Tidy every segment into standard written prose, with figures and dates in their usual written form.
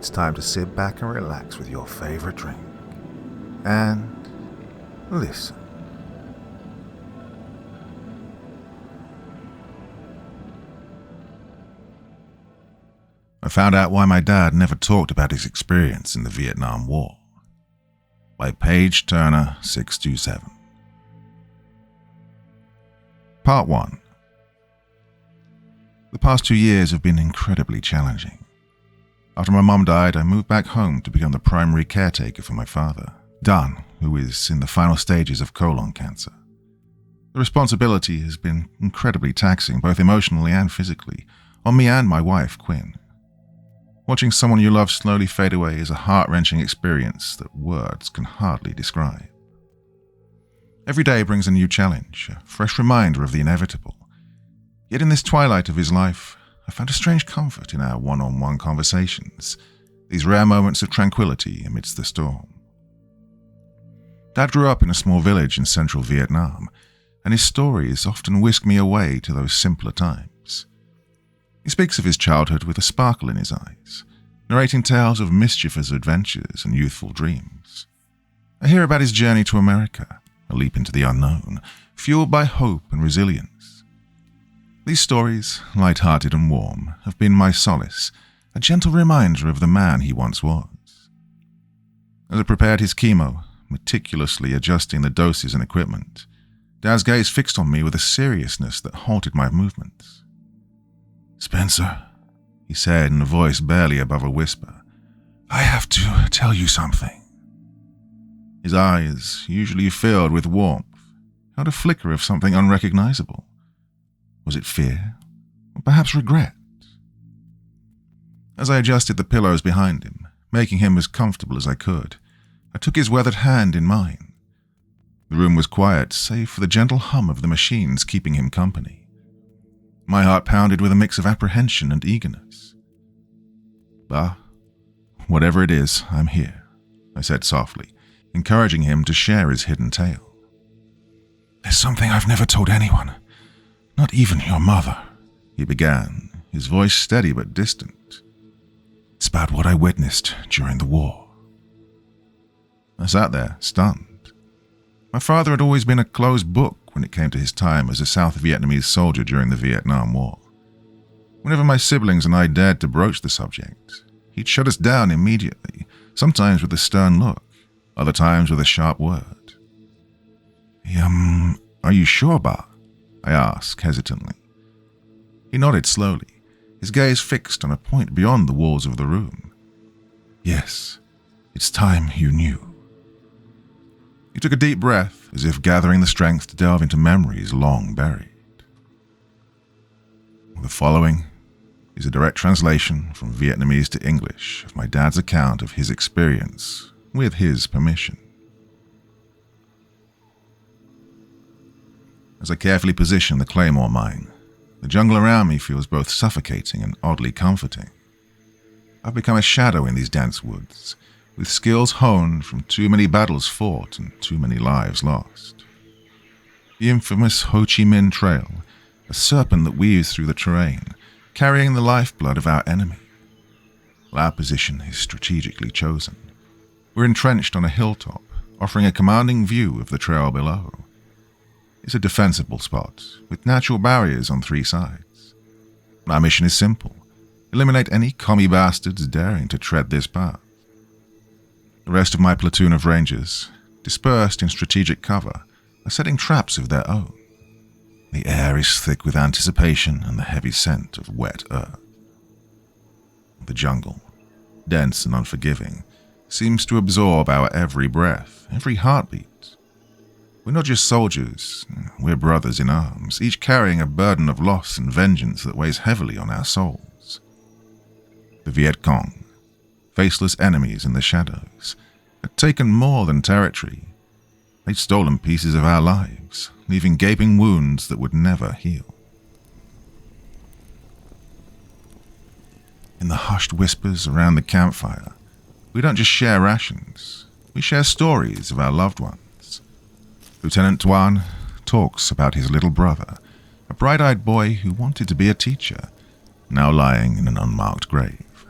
it's time to sit back and relax with your favorite drink. And listen. I found out why my dad never talked about his experience in the Vietnam War. By Paige Turner 627. Part 1. The past 2 years have been incredibly challenging. After my mum died, I moved back home to become the primary caretaker for my father, Dan, who is in the final stages of colon cancer. The responsibility has been incredibly taxing, both emotionally and physically, on me and my wife, Quinn. Watching someone you love slowly fade away is a heart-wrenching experience that words can hardly describe. Every day brings a new challenge, a fresh reminder of the inevitable. Yet in this twilight of his life, I found a strange comfort in our one-on-one conversations, these rare moments of tranquility amidst the storm. Dad grew up in a small village in central Vietnam, and his stories often whisk me away to those simpler times. He speaks of his childhood with a sparkle in his eyes, narrating tales of mischievous adventures and youthful dreams. I hear about his journey to America, a leap into the unknown, fueled by hope and resilience. These stories, light-hearted and warm, have been my solace, a gentle reminder of the man he once was. As I prepared his chemo, meticulously adjusting the doses and equipment, Dad's gaze fixed on me with a seriousness that halted my movements. "Spencer," he said in a voice barely above a whisper, "I have to tell you something." His eyes, usually filled with warmth, held a flicker of something unrecognizable. Was it fear? Or perhaps regret? As I adjusted the pillows behind him, making him as comfortable as I could, I took his weathered hand in mine. The room was quiet, save for the gentle hum of the machines keeping him company. My heart pounded with a mix of apprehension and eagerness. "Bah, whatever it is, I'm here," I said softly, encouraging him to share his hidden tale. "There's something I've never told anyone, not even your mother," he began, his voice steady but distant. "It's about what I witnessed during the war." I sat there, stunned. My father had always been a closed book when it came to his time as a South Vietnamese soldier during the Vietnam War. Whenever my siblings and I dared to broach the subject, he'd shut us down immediately, sometimes with a stern look, other times with a sharp word. Are you sure, Ba?" I asked hesitantly. He nodded slowly, his gaze fixed on a point beyond the walls of the room. "Yes, it's time you knew." He took a deep breath, as if gathering the strength to delve into memories long buried. The following is a direct translation from Vietnamese to English of my dad's account of his experience, with his permission. As I carefully position the claymore mine, the jungle around me feels both suffocating and oddly comforting. I've become a shadow in these dense woods, with skills honed from too many battles fought and too many lives lost. The infamous Ho Chi Minh Trail, a serpent that weaves through the terrain, carrying the lifeblood of our enemy. Our position is strategically chosen. We're entrenched on a hilltop, offering a commanding view of the trail below. It's a defensible spot, with natural barriers on 3 sides. Our mission is simple: eliminate any commie bastards daring to tread this path. The rest of my platoon of rangers, dispersed in strategic cover, are setting traps of their own. The air is thick with anticipation and the heavy scent of wet earth. The jungle, dense and unforgiving, seems to absorb our every breath, every heartbeat. We're not just soldiers, we're brothers in arms, each carrying a burden of loss and vengeance that weighs heavily on our souls. The Viet Cong, faceless enemies in the shadows, had taken more than territory. They'd stolen pieces of our lives, leaving gaping wounds that would never heal. In the hushed whispers around the campfire, we don't just share rations, we share stories of our loved ones. Lieutenant Tuan talks about his little brother, a bright-eyed boy who wanted to be a teacher, now lying in an unmarked grave.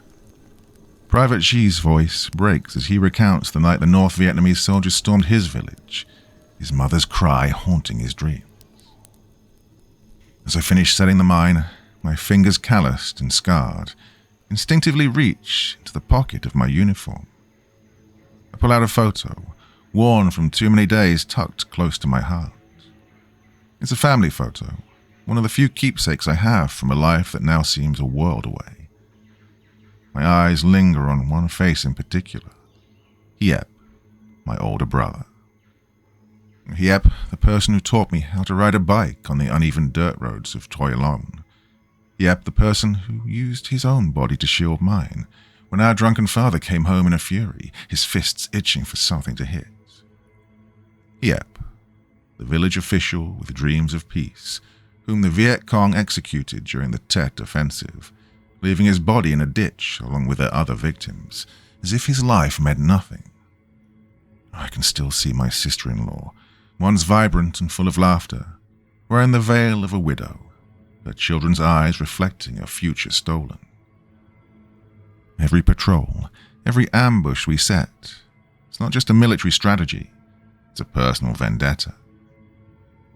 Private Xi's voice breaks as he recounts the night the North Vietnamese soldiers stormed his village, his mother's cry haunting his dreams. As I finish setting the mine, my fingers calloused and scarred, instinctively reach into the pocket of my uniform. I pull out a photo, worn from too many days, tucked close to my heart. It's a family photo, one of the few keepsakes I have from a life that now seems a world away. My eyes linger on one face in particular, Hiep, my older brother. Hiep, the person who taught me how to ride a bike on the uneven dirt roads of Toi Long. Hiep, the person who used his own body to shield mine when our drunken father came home in a fury, his fists itching for something to hit. Hiep, the village official with dreams of peace, whom the Viet Cong executed during the Tet Offensive, leaving his body in a ditch along with their other victims, as if his life meant nothing. I can still see my sister-in-law, once vibrant and full of laughter, wearing the veil of a widow, her children's eyes reflecting a future stolen. Every patrol, every ambush we set, it's not just a military strategy, it's a personal vendetta.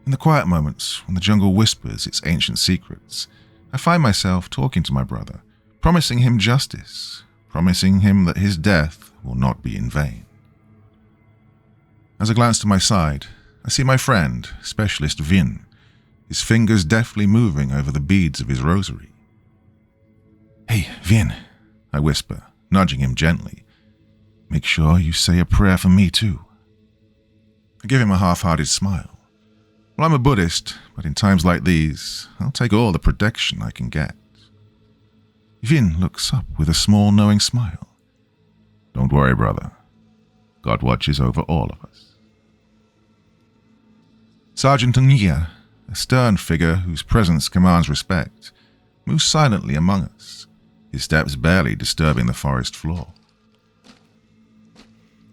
In the quiet moments when the jungle whispers its ancient secrets, I find myself talking to my brother, promising him justice, promising him that his death will not be in vain. As I glance to my side, I see my friend, Specialist Vin, his fingers deftly moving over the beads of his rosary. "Hey, Vin," I whisper, nudging him gently. "Make sure you say a prayer for me too." I give him a half-hearted smile. Well, I'm a Buddhist, but in times like these, I'll take all the protection I can get. Vin looks up with a small, knowing smile. "Don't worry, brother. God watches over all of us." Sergeant Nguyen, a stern figure whose presence commands respect, moves silently among us, his steps barely disturbing the forest floor.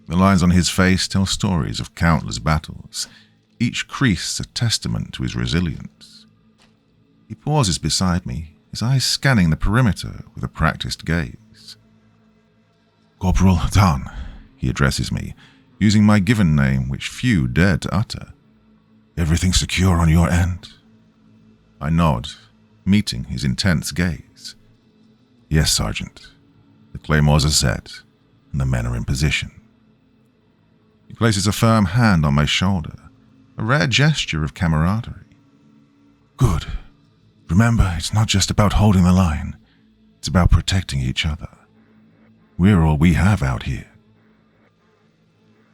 The lines on his face tell stories of countless battles, each crease a testament to his resilience. He pauses beside me, his eyes scanning the perimeter with a practiced gaze. "Corporal Dan," he addresses me, using my given name which few dared to utter. "Everything secure on your end?" I nod, meeting his intense gaze. "Yes, Sergeant. The claymores are set, and the men are in position." He places a firm hand on my shoulder, a rare gesture of camaraderie. "Good. Remember, it's not just about holding the line. It's about protecting each other. We're all we have out here."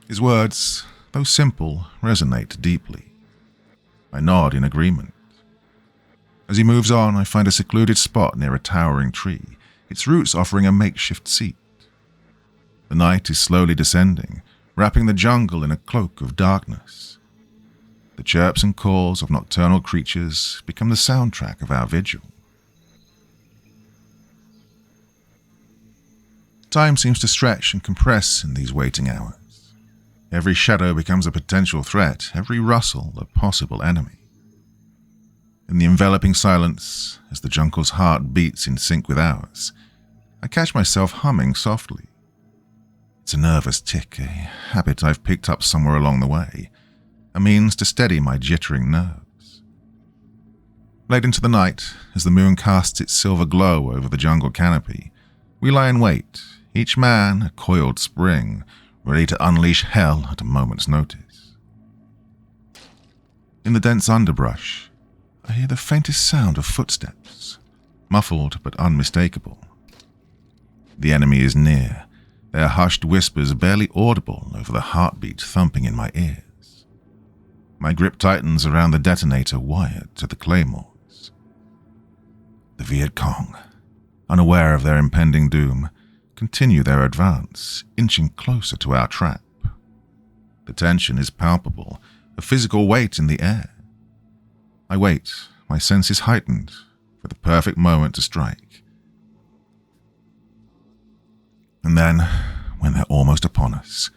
His words, though simple, resonate deeply. I nod in agreement. As he moves on, I find a secluded spot near a towering tree, its roots offering a makeshift seat. The night is slowly descending, wrapping the jungle in a cloak of darkness. The chirps and calls of nocturnal creatures become the soundtrack of our vigil. Time seems to stretch and compress in these waiting hours. Every shadow becomes a potential threat, every rustle a possible enemy. In the enveloping silence, as the jungle's heart beats in sync with ours, I catch myself humming softly. It's a nervous tick, a habit I've picked up somewhere along the way, a means to steady my jittering nerves. Late into the night, as the moon casts its silver glow over the jungle canopy, we lie in wait, each man a coiled spring, ready to unleash hell at a moment's notice. In the dense underbrush, I hear the faintest sound of footsteps, muffled but unmistakable. The enemy is near, their hushed whispers barely audible over the heartbeat thumping in my ears. My grip tightens around the detonator wired to the claymores. The Viet Cong, unaware of their impending doom, continue their advance, inching closer to our trap. The tension is palpable, a physical weight in the air. I wait, my senses heightened, for the perfect moment to strike. And then, when they're almost upon us,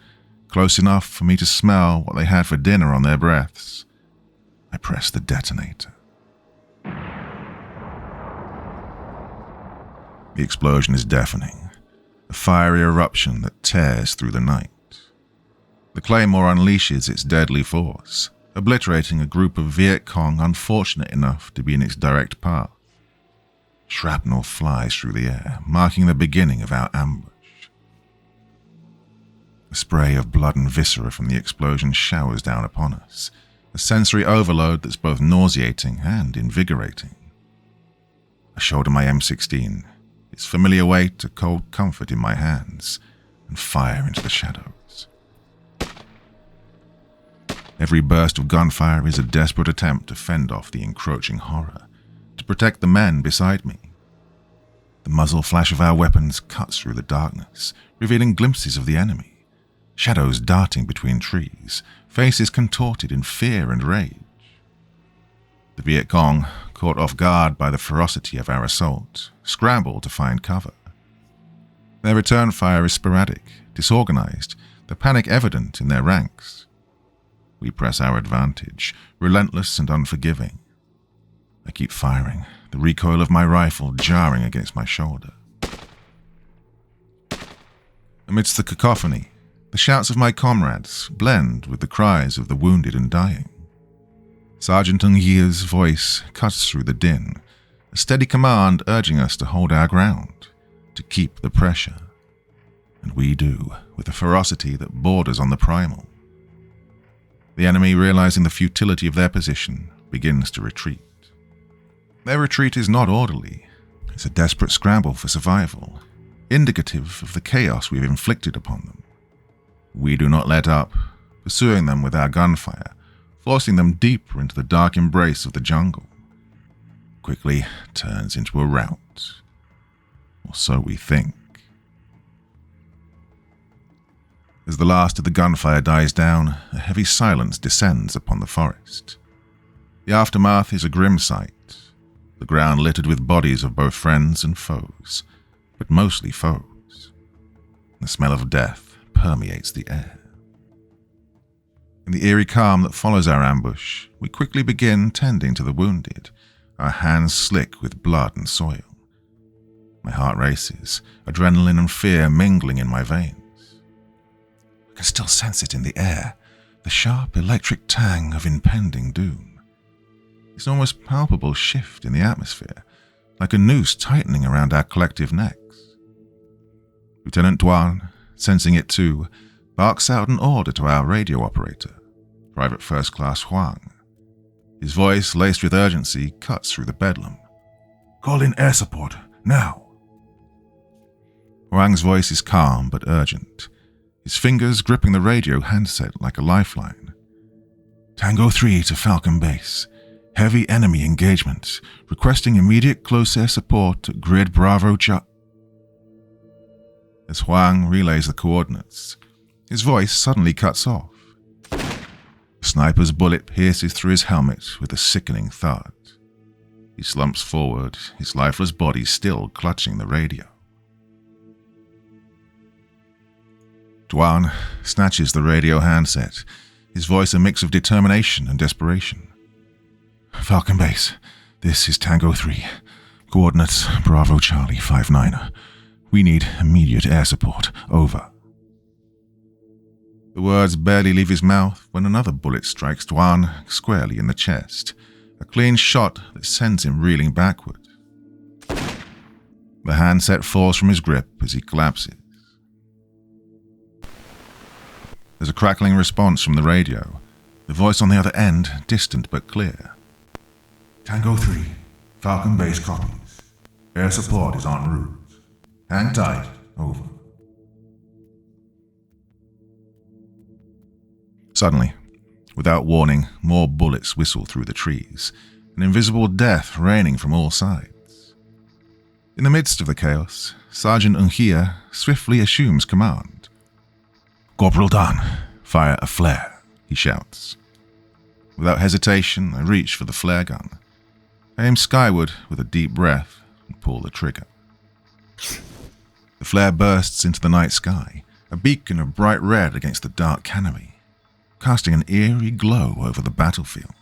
close enough for me to smell what they had for dinner on their breaths, I press the detonator. The explosion is deafening. a fiery eruption that tears through the night. The claymore unleashes its deadly force, obliterating a group of Viet Cong unfortunate enough to be in its direct path. Shrapnel flies through the air, marking the beginning of our ambush. A spray of blood and viscera from the explosion showers down upon us, a sensory overload that's both nauseating and invigorating. I shoulder my M16, its familiar weight a cold comfort in my hands, and fire into the shadows. Every burst of gunfire is a desperate attempt to fend off the encroaching horror, to protect the men beside me. The muzzle flash of our weapons cuts through the darkness, revealing glimpses of the enemy. Shadows darting between trees, faces contorted in fear and rage. The Viet Cong, caught off guard by the ferocity of our assault, scramble to find cover. Their return fire is sporadic, disorganized, the panic evident in their ranks. We press our advantage, relentless and unforgiving. I keep firing, the recoil of my rifle jarring against my shoulder. Amidst the cacophony, the shouts of my comrades blend with the cries of the wounded and dying. Sergeant Ng Ye's voice cuts through the din, a steady command urging us to hold our ground, to keep the pressure. And we do, with a ferocity that borders on the primal. The enemy, realizing the futility of their position, begins to retreat. Their retreat is not orderly. It's a desperate scramble for survival, indicative of the chaos we've inflicted upon them. We do not let up, pursuing them with our gunfire, forcing them deeper into the dark embrace of the jungle. Quickly turns into a rout. Or so we think. As the last of the gunfire dies down, a heavy silence descends upon the forest. The aftermath is a grim sight, the ground littered with bodies of both friends and foes, but mostly foes. The smell of death permeates the air. In the eerie calm that follows our ambush, we quickly begin tending to the wounded, our hands slick with blood and soil. My heart races, adrenaline and fear mingling in my veins. I can still sense it in the air, the sharp electric tang of impending doom. It's an almost palpable shift in the atmosphere, like a noose tightening around our collective necks. Lieutenant Duan, sensing it too, barks out an order to our radio operator, Private First Class Huang. His voice, laced with urgency, cuts through the bedlam. "Call in air support, now!" Huang's voice is calm but urgent, his fingers gripping the radio handset like a lifeline. "Tango 3 to Falcon Base. Heavy enemy engagement. Requesting immediate close air support at Grid Bravo As Huang relays the coordinates, his voice suddenly cuts off. The sniper's bullet pierces through his helmet with a sickening thud. He slumps forward, his lifeless body still clutching the radio. Duan snatches the radio handset, his voice a mix of determination and desperation. "Falcon Base, this is Tango 3. Coordinates Bravo Charlie 59. We need immediate air support. Over." The words barely leave his mouth when another bullet strikes Duan squarely in the chest, a clean shot that sends him reeling backward. The handset falls from his grip as he collapses. There's a crackling response from the radio, the voice on the other end distant but clear. "Tango 3, Falcon Base copies. Air support is en route. Hang tight, over." Suddenly, without warning, more bullets whistle through the trees, an invisible death raining from all sides. In the midst of the chaos, Sergeant Ng Ye swiftly assumes command. "Corporal Dan, fire a flare," he shouts. Without hesitation, I reach for the flare gun. I aim skyward with a deep breath and pull the trigger. The flare bursts into the night sky, a beacon of bright red against the dark canopy, casting an eerie glow over the battlefield.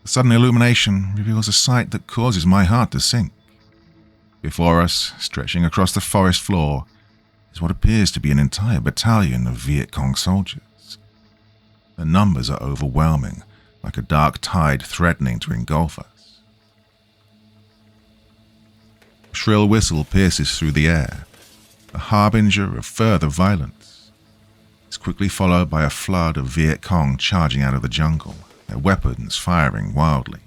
The sudden illumination reveals a sight that causes my heart to sink. Before us, stretching across the forest floor, is what appears to be an entire battalion of Viet Cong soldiers. Their numbers are overwhelming, like a dark tide threatening to engulf us. A shrill whistle pierces through the air, a harbinger of further violence. It's quickly followed by a flood of Viet Cong charging out of the jungle, their weapons firing wildly.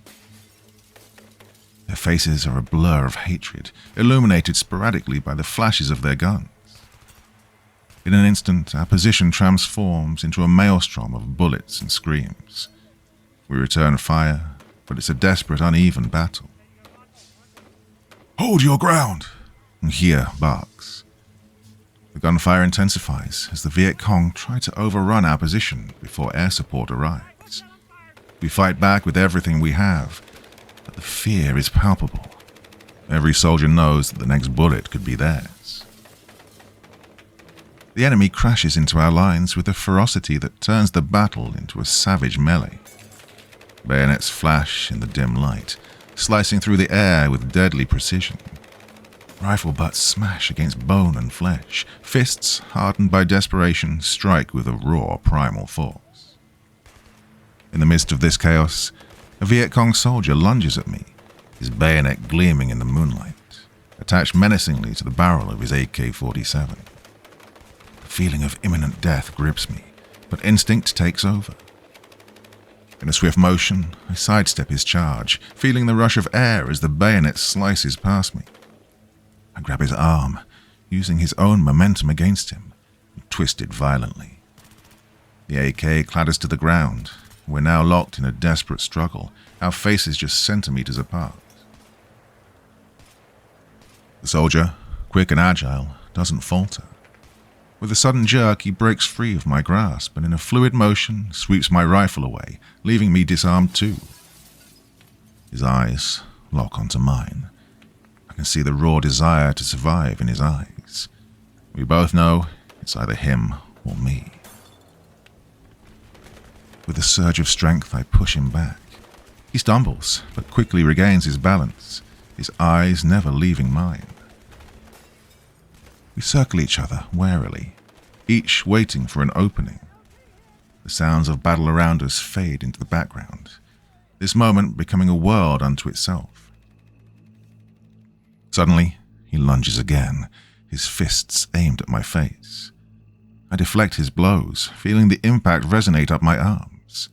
Their faces are a blur of hatred, illuminated sporadically by the flashes of their guns. In an instant, our position transforms into a maelstrom of bullets and screams. We return fire, but it's a desperate, uneven battle. "Hold your ground!" Here barks. The gunfire intensifies as the Viet Cong try to overrun our position before air support arrives. We fight back with everything we have, but the fear is palpable. Every soldier knows that the next bullet could be theirs. The enemy crashes into our lines with a ferocity that turns the battle into a savage melee. Bayonets flash in the dim light, slicing through the air with deadly precision. Rifle butts smash against bone and flesh. Fists, hardened by desperation, strike with a raw primal force. In the midst of this chaos, a Viet Cong soldier lunges at me, his bayonet gleaming in the moonlight, attached menacingly to the barrel of his AK-47. The feeling of imminent death grips me, but instinct takes over. In a swift motion, I sidestep his charge, feeling the rush of air as the bayonet slices past me. I grab his arm, using his own momentum against him, and twist it violently. The AK clatters to the ground. We're now locked in a desperate struggle, our faces just centimeters apart. The soldier, quick and agile, doesn't falter. With a sudden jerk, he breaks free of my grasp and in a fluid motion sweeps my rifle away, leaving me disarmed too. His eyes lock onto mine. I can see the raw desire to survive in his eyes. We both know it's either him or me. With a surge of strength, I push him back. He stumbles, but quickly regains his balance, his eyes never leaving mine. We circle each other warily, each waiting for an opening. The sounds of battle around us fade into the background, this moment becoming a world unto itself. Suddenly, he lunges again, his fists aimed at my face. I deflect his blows, feeling the impact resonate up my arms.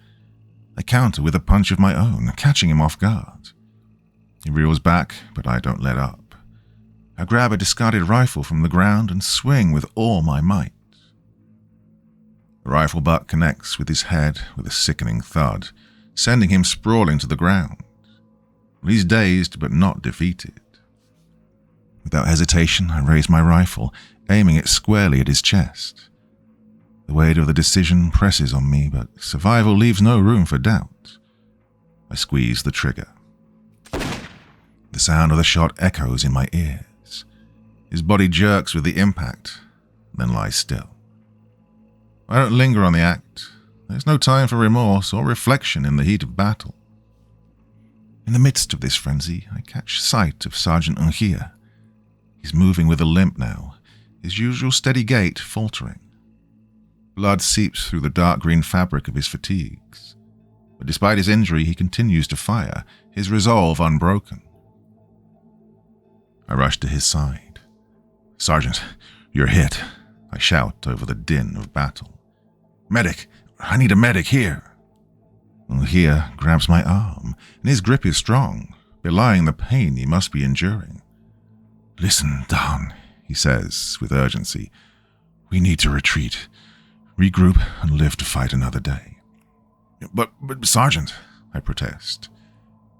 I counter with a punch of my own, catching him off guard. He reels back, but I don't let up. I grab a discarded rifle from the ground and swing with all my might. The rifle butt connects with his head with a sickening thud, sending him sprawling to the ground. He's dazed but not defeated. Without hesitation, I raise my rifle, aiming it squarely at his chest. The weight of the decision presses on me, but survival leaves no room for doubt. I squeeze the trigger. The sound of the shot echoes in my ears. His body jerks with the impact, then lies still. I don't linger on the act. There's no time for remorse or reflection in the heat of battle. In the midst of this frenzy, I catch sight of Sergeant Unhia. He's moving with a limp now, his usual steady gait faltering. Blood seeps through the dark green fabric of his fatigues. But despite his injury, he continues to fire, his resolve unbroken. I rush to his side. "Sergeant, you're hit," I shout over the din of battle. "Medic! I need a medic here!" Unhia grabs my arm, and his grip is strong, belying the pain he must be enduring. "Listen, Don," he says with urgency. "We need to retreat, regroup, and live to fight another day." But Sergeant," I protest.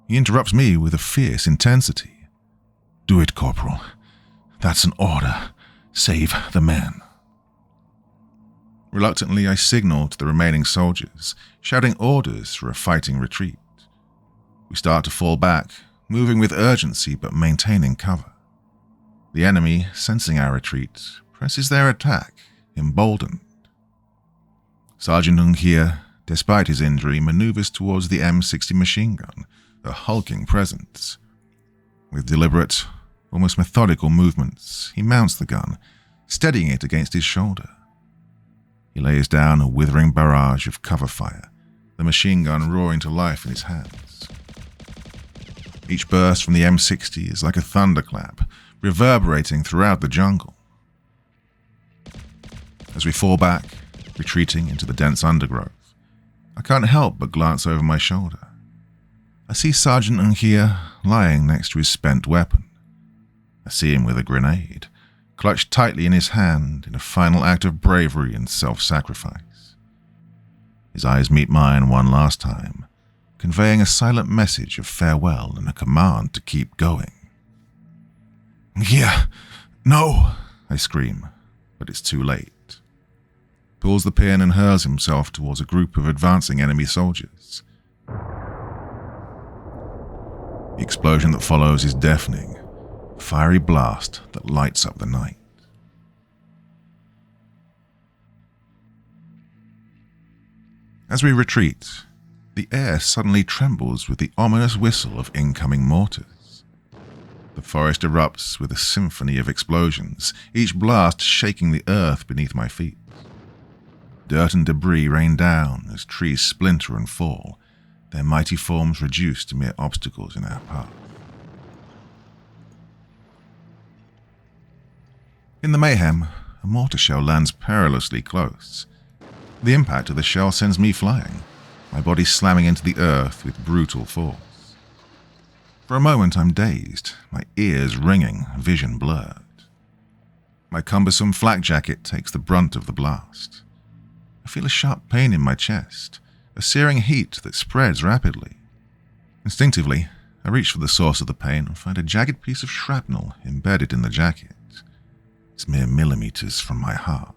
He interrupts me with a fierce intensity. "Do it, Corporal. That's an order. Save the men." Reluctantly, I signal to the remaining soldiers, shouting orders for a fighting retreat. We start to fall back, moving with urgency but maintaining cover. The enemy, sensing our retreat, presses their attack, emboldened. Sergeant Unhia, despite his injury, maneuvers towards the M60 machine gun, a hulking presence. With deliberate, almost methodical movements, he mounts the gun, steadying it against his shoulder. He lays down a withering barrage of cover fire, the machine gun roaring to life in his hands. Each burst from the M60 is like a thunderclap, reverberating throughout the jungle. As we fall back, retreating into the dense undergrowth, I can't help but glance over my shoulder. I see Sergeant Unhia lying next to his spent weapon. I see him with a grenade, clutched tightly in his hand in a final act of bravery and self-sacrifice. His eyes meet mine one last time, conveying a silent message of farewell and a command to keep going. "Yeah, no," I scream, but it's too late. Pulls the pin and hurls himself towards a group of advancing enemy soldiers. The explosion that follows is deafening, a fiery blast that lights up the night. As we retreat, the air suddenly trembles with the ominous whistle of incoming mortars. The forest erupts with a symphony of explosions, each blast shaking the earth beneath my feet. Dirt and debris rain down as trees splinter and fall, their mighty forms reduced to mere obstacles in our path. In the mayhem, a mortar shell lands perilously close. The impact of the shell sends me flying, my body slamming into the earth with brutal force. For a moment I'm dazed, my ears ringing, vision blurred. My cumbersome flak jacket takes the brunt of the blast. I feel a sharp pain in my chest, a searing heat that spreads rapidly. Instinctively, I reach for the source of the pain and find a jagged piece of shrapnel embedded in the jacket. It's mere millimeters from my heart.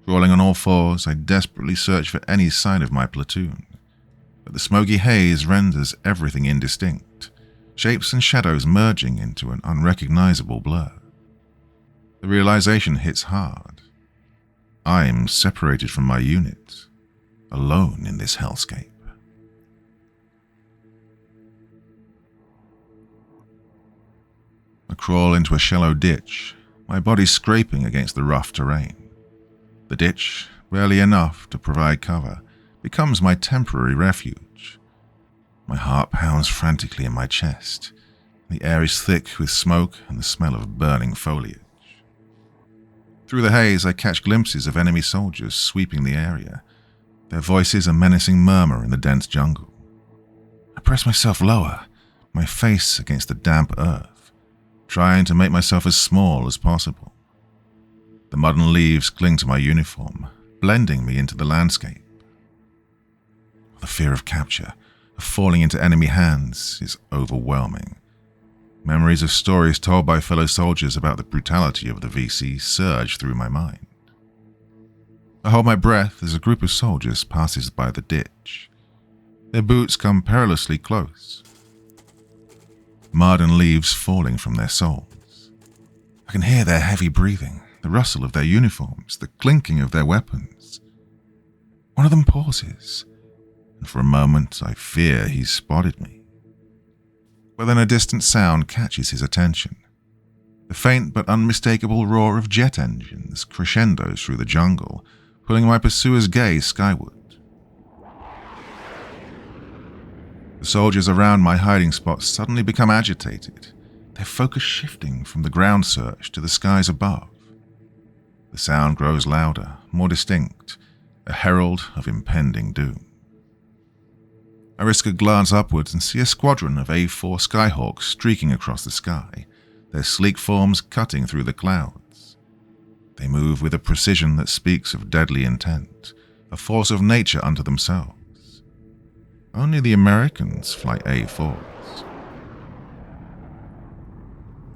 Crawling on all fours, I desperately search for any sign of my platoon, but the smoky haze renders everything indistinct, shapes and shadows merging into an unrecognizable blur. The realization hits hard. I'm separated from my unit, alone in this hellscape. I crawl into a shallow ditch, my body scraping against the rough terrain. The ditch, barely enough to provide cover, becomes my temporary refuge. My heart pounds frantically in my chest. The air is thick with smoke and the smell of burning foliage. Through the haze, I catch glimpses of enemy soldiers sweeping the area, their voices a menacing murmur in the dense jungle. I press myself lower, my face against the damp earth, trying to make myself as small as possible. The mud and leaves cling to my uniform, blending me into the landscape. The fear of capture, of falling into enemy hands, is overwhelming. Memories of stories told by fellow soldiers about the brutality of the VC surge through my mind. I hold my breath as a group of soldiers passes by the ditch. Their boots come perilously close. Mud and leaves falling from their soles. I can hear their heavy breathing, the rustle of their uniforms, the clinking of their weapons. One of them pauses, and for a moment I fear he's spotted me. But then a distant sound catches his attention. The faint but unmistakable roar of jet engines crescendos through the jungle, pulling my pursuer's gaze skyward. The soldiers around my hiding spot suddenly become agitated, their focus shifting from the ground search to the skies above. The sound grows louder, more distinct, a herald of impending doom. I risk a glance upwards and see a squadron of A4 Skyhawks streaking across the sky, their sleek forms cutting through the clouds. They move with a precision that speaks of deadly intent, a force of nature unto themselves. Only the Americans fly A4s.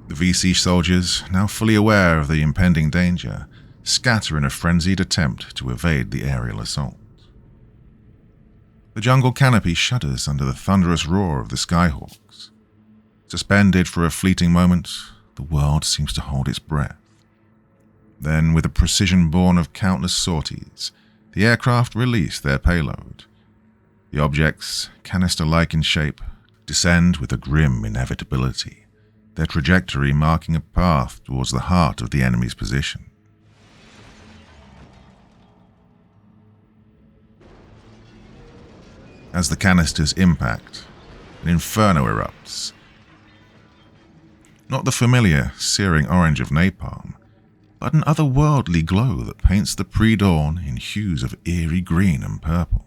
The VC soldiers, now fully aware of the impending danger, scatter in a frenzied attempt to evade the aerial assault. The jungle canopy shudders under the thunderous roar of the Skyhawks. Suspended for a fleeting moment, the world seems to hold its breath. Then, with a precision born of countless sorties, the aircraft release their payload. The objects, canister-like in shape, descend with a grim inevitability, their trajectory marking a path towards the heart of the enemy's position. As the canisters impact, an inferno erupts. Not the familiar, searing orange of napalm, but an otherworldly glow that paints the pre-dawn in hues of eerie green and purple.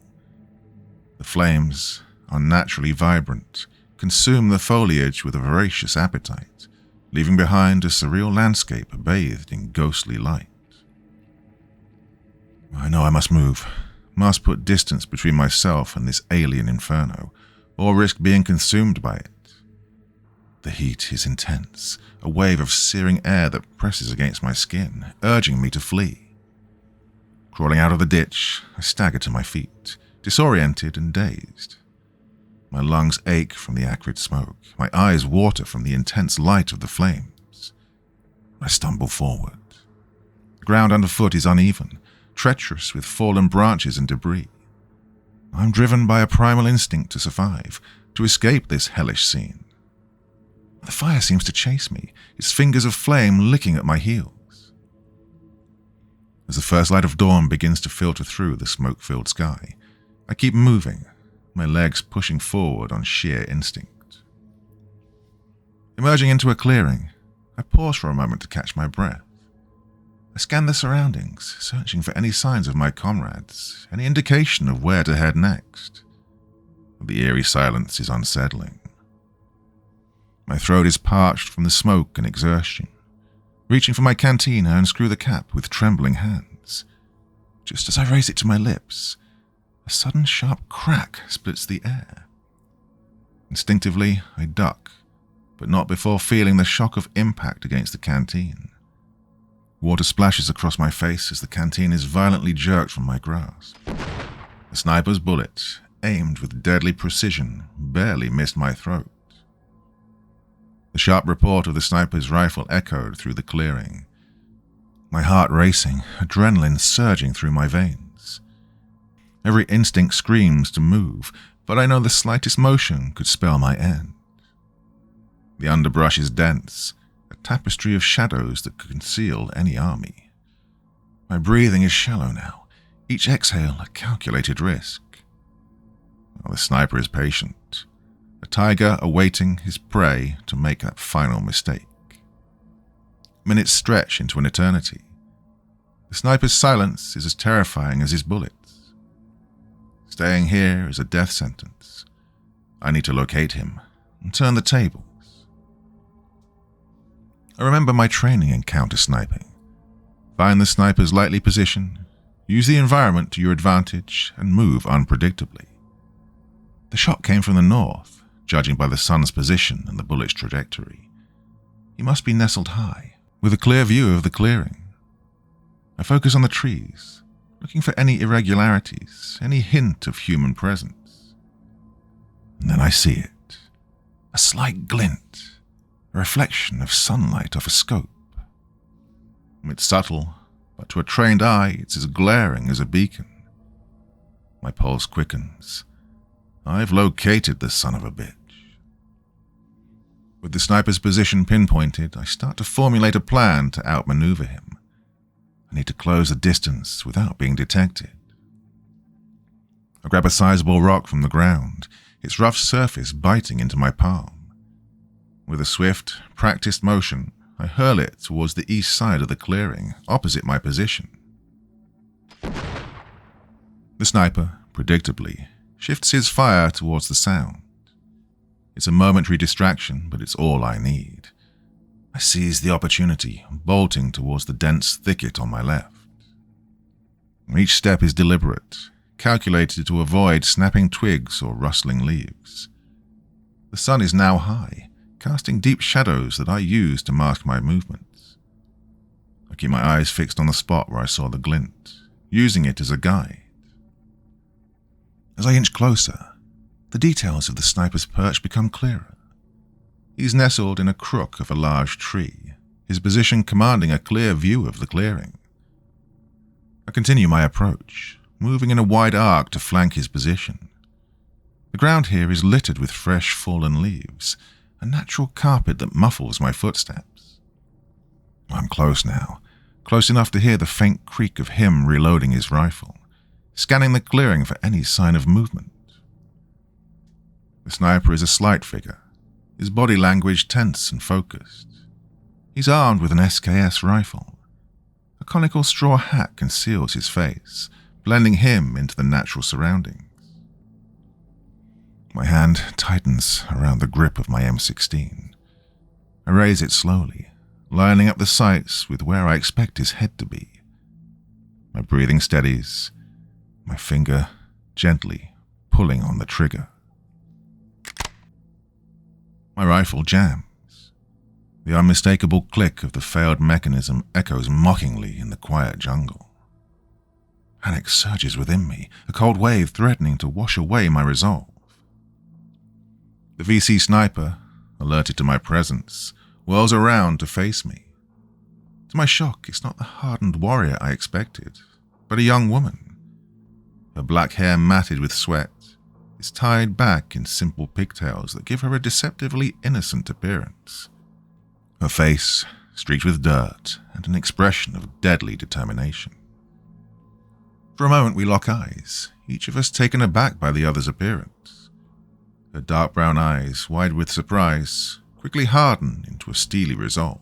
The flames, unnaturally vibrant, consume the foliage with a voracious appetite, leaving behind a surreal landscape bathed in ghostly light. I know I must move, must put distance between myself and this alien inferno, or risk being consumed by it. The heat is intense, a wave of searing air that presses against my skin, urging me to flee. Crawling out of the ditch, I stagger to my feet, disoriented and dazed. My lungs ache from the acrid smoke, my eyes water from the intense light of the flames. I stumble forward. The ground underfoot is uneven, treacherous with fallen branches and debris. I'm driven by a primal instinct to survive, to escape this hellish scene. The fire seems to chase me, its fingers of flame licking at my heels. As the first light of dawn begins to filter through the smoke-filled sky, I keep moving, my legs pushing forward on sheer instinct. Emerging into a clearing, I pause for a moment to catch my breath. I scan the surroundings, searching for any signs of my comrades, any indication of where to head next. The eerie silence is unsettling. My throat is parched from the smoke and exertion. Reaching for my canteen, I unscrew the cap with trembling hands. Just as I raise it to my lips, a sudden sharp crack splits the air. Instinctively, I duck, but not before feeling the shock of impact against the canteen. Water splashes across my face as the canteen is violently jerked from my grasp. The sniper's bullet, aimed with deadly precision, barely missed my throat. The sharp report of the sniper's rifle echoed through the clearing. My heart racing, adrenaline surging through my veins. Every instinct screams to move, but I know the slightest motion could spell my end. The underbrush is dense, a tapestry of shadows that could conceal any army. My breathing is shallow now, each exhale a calculated risk. The sniper is patient, a tiger awaiting his prey to make that final mistake. Minutes stretch into an eternity. The sniper's silence is as terrifying as his bullets. Staying here is a death sentence. I need to locate him and turn the tables. I remember my training in counter-sniping. Find the sniper's lightly positioned, use the environment to your advantage, and move unpredictably. The shot came from the north, judging by the sun's position and the bullet's trajectory. He must be nestled high, with a clear view of the clearing. I focus on the trees, looking for any irregularities, any hint of human presence. And then I see it. A slight glint, a reflection of sunlight off a scope. It's subtle, but to a trained eye it's as glaring as a beacon. My pulse quickens. I've located the son of a bitch. With the sniper's position pinpointed, I start to formulate a plan to outmaneuver him. I need to close the distance without being detected. I grab a sizable rock from the ground, its rough surface biting into my palm. With a swift, practiced motion, I hurl it towards the east side of the clearing, opposite my position. The sniper, predictably, shifts his fire towards the sound. It's a momentary distraction, but it's all I need. I seize the opportunity, bolting towards the dense thicket on my left. Each step is deliberate, calculated to avoid snapping twigs or rustling leaves. The sun is now high, casting deep shadows that I use to mask my movements. I keep my eyes fixed on the spot where I saw the glint, using it as a guide. As I inch closer, the details of the sniper's perch become clearer. He's nestled in a crook of a large tree, his position commanding a clear view of the clearing. I continue my approach, moving in a wide arc to flank his position. The ground here is littered with fresh fallen leaves, a natural carpet that muffles my footsteps. I'm close now, close enough to hear the faint creak of him reloading his rifle, scanning the clearing for any sign of movement. The sniper is a slight figure, his body language tense and focused. He's armed with an SKS rifle. A conical straw hat conceals his face, blending him into the natural surroundings. My hand tightens around the grip of my M16. I raise it slowly, lining up the sights with where I expect his head to be. My breathing steadies, my finger gently pulling on the trigger. My rifle jams. The unmistakable click of the failed mechanism echoes mockingly in the quiet jungle. Panic surges within me, a cold wave threatening to wash away my resolve. The VC sniper, alerted to my presence, whirls around to face me. To my shock, it's not the hardened warrior I expected, but a young woman. Her black hair matted with sweat is tied back in simple pigtails that give her a deceptively innocent appearance. Her face streaked with dirt and an expression of deadly determination. For a moment we lock eyes, each of us taken aback by the other's appearance. Her dark brown eyes, wide with surprise, quickly harden into a steely resolve.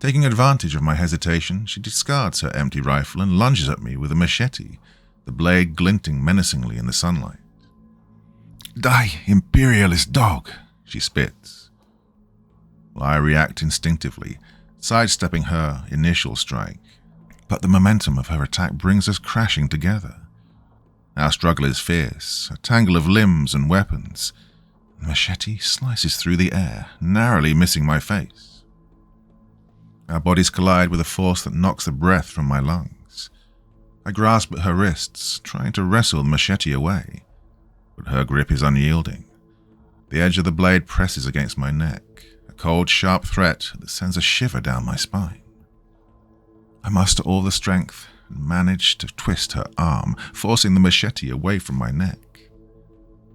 Taking advantage of my hesitation, she discards her empty rifle and lunges at me with a machete, the blade glinting menacingly in the sunlight. "Die, imperialist dog," she spits. I react instinctively, sidestepping her initial strike, but the momentum of her attack brings us crashing together. Our struggle is fierce, a tangle of limbs and weapons. The machete slices through the air, narrowly missing my face. Our bodies collide with a force that knocks the breath from my lungs. I grasp at her wrists, trying to wrestle the machete away, but her grip is unyielding. The edge of the blade presses against my neck, a cold, sharp threat that sends a shiver down my spine. I muster all the strength and manage to twist her arm, forcing the machete away from my neck.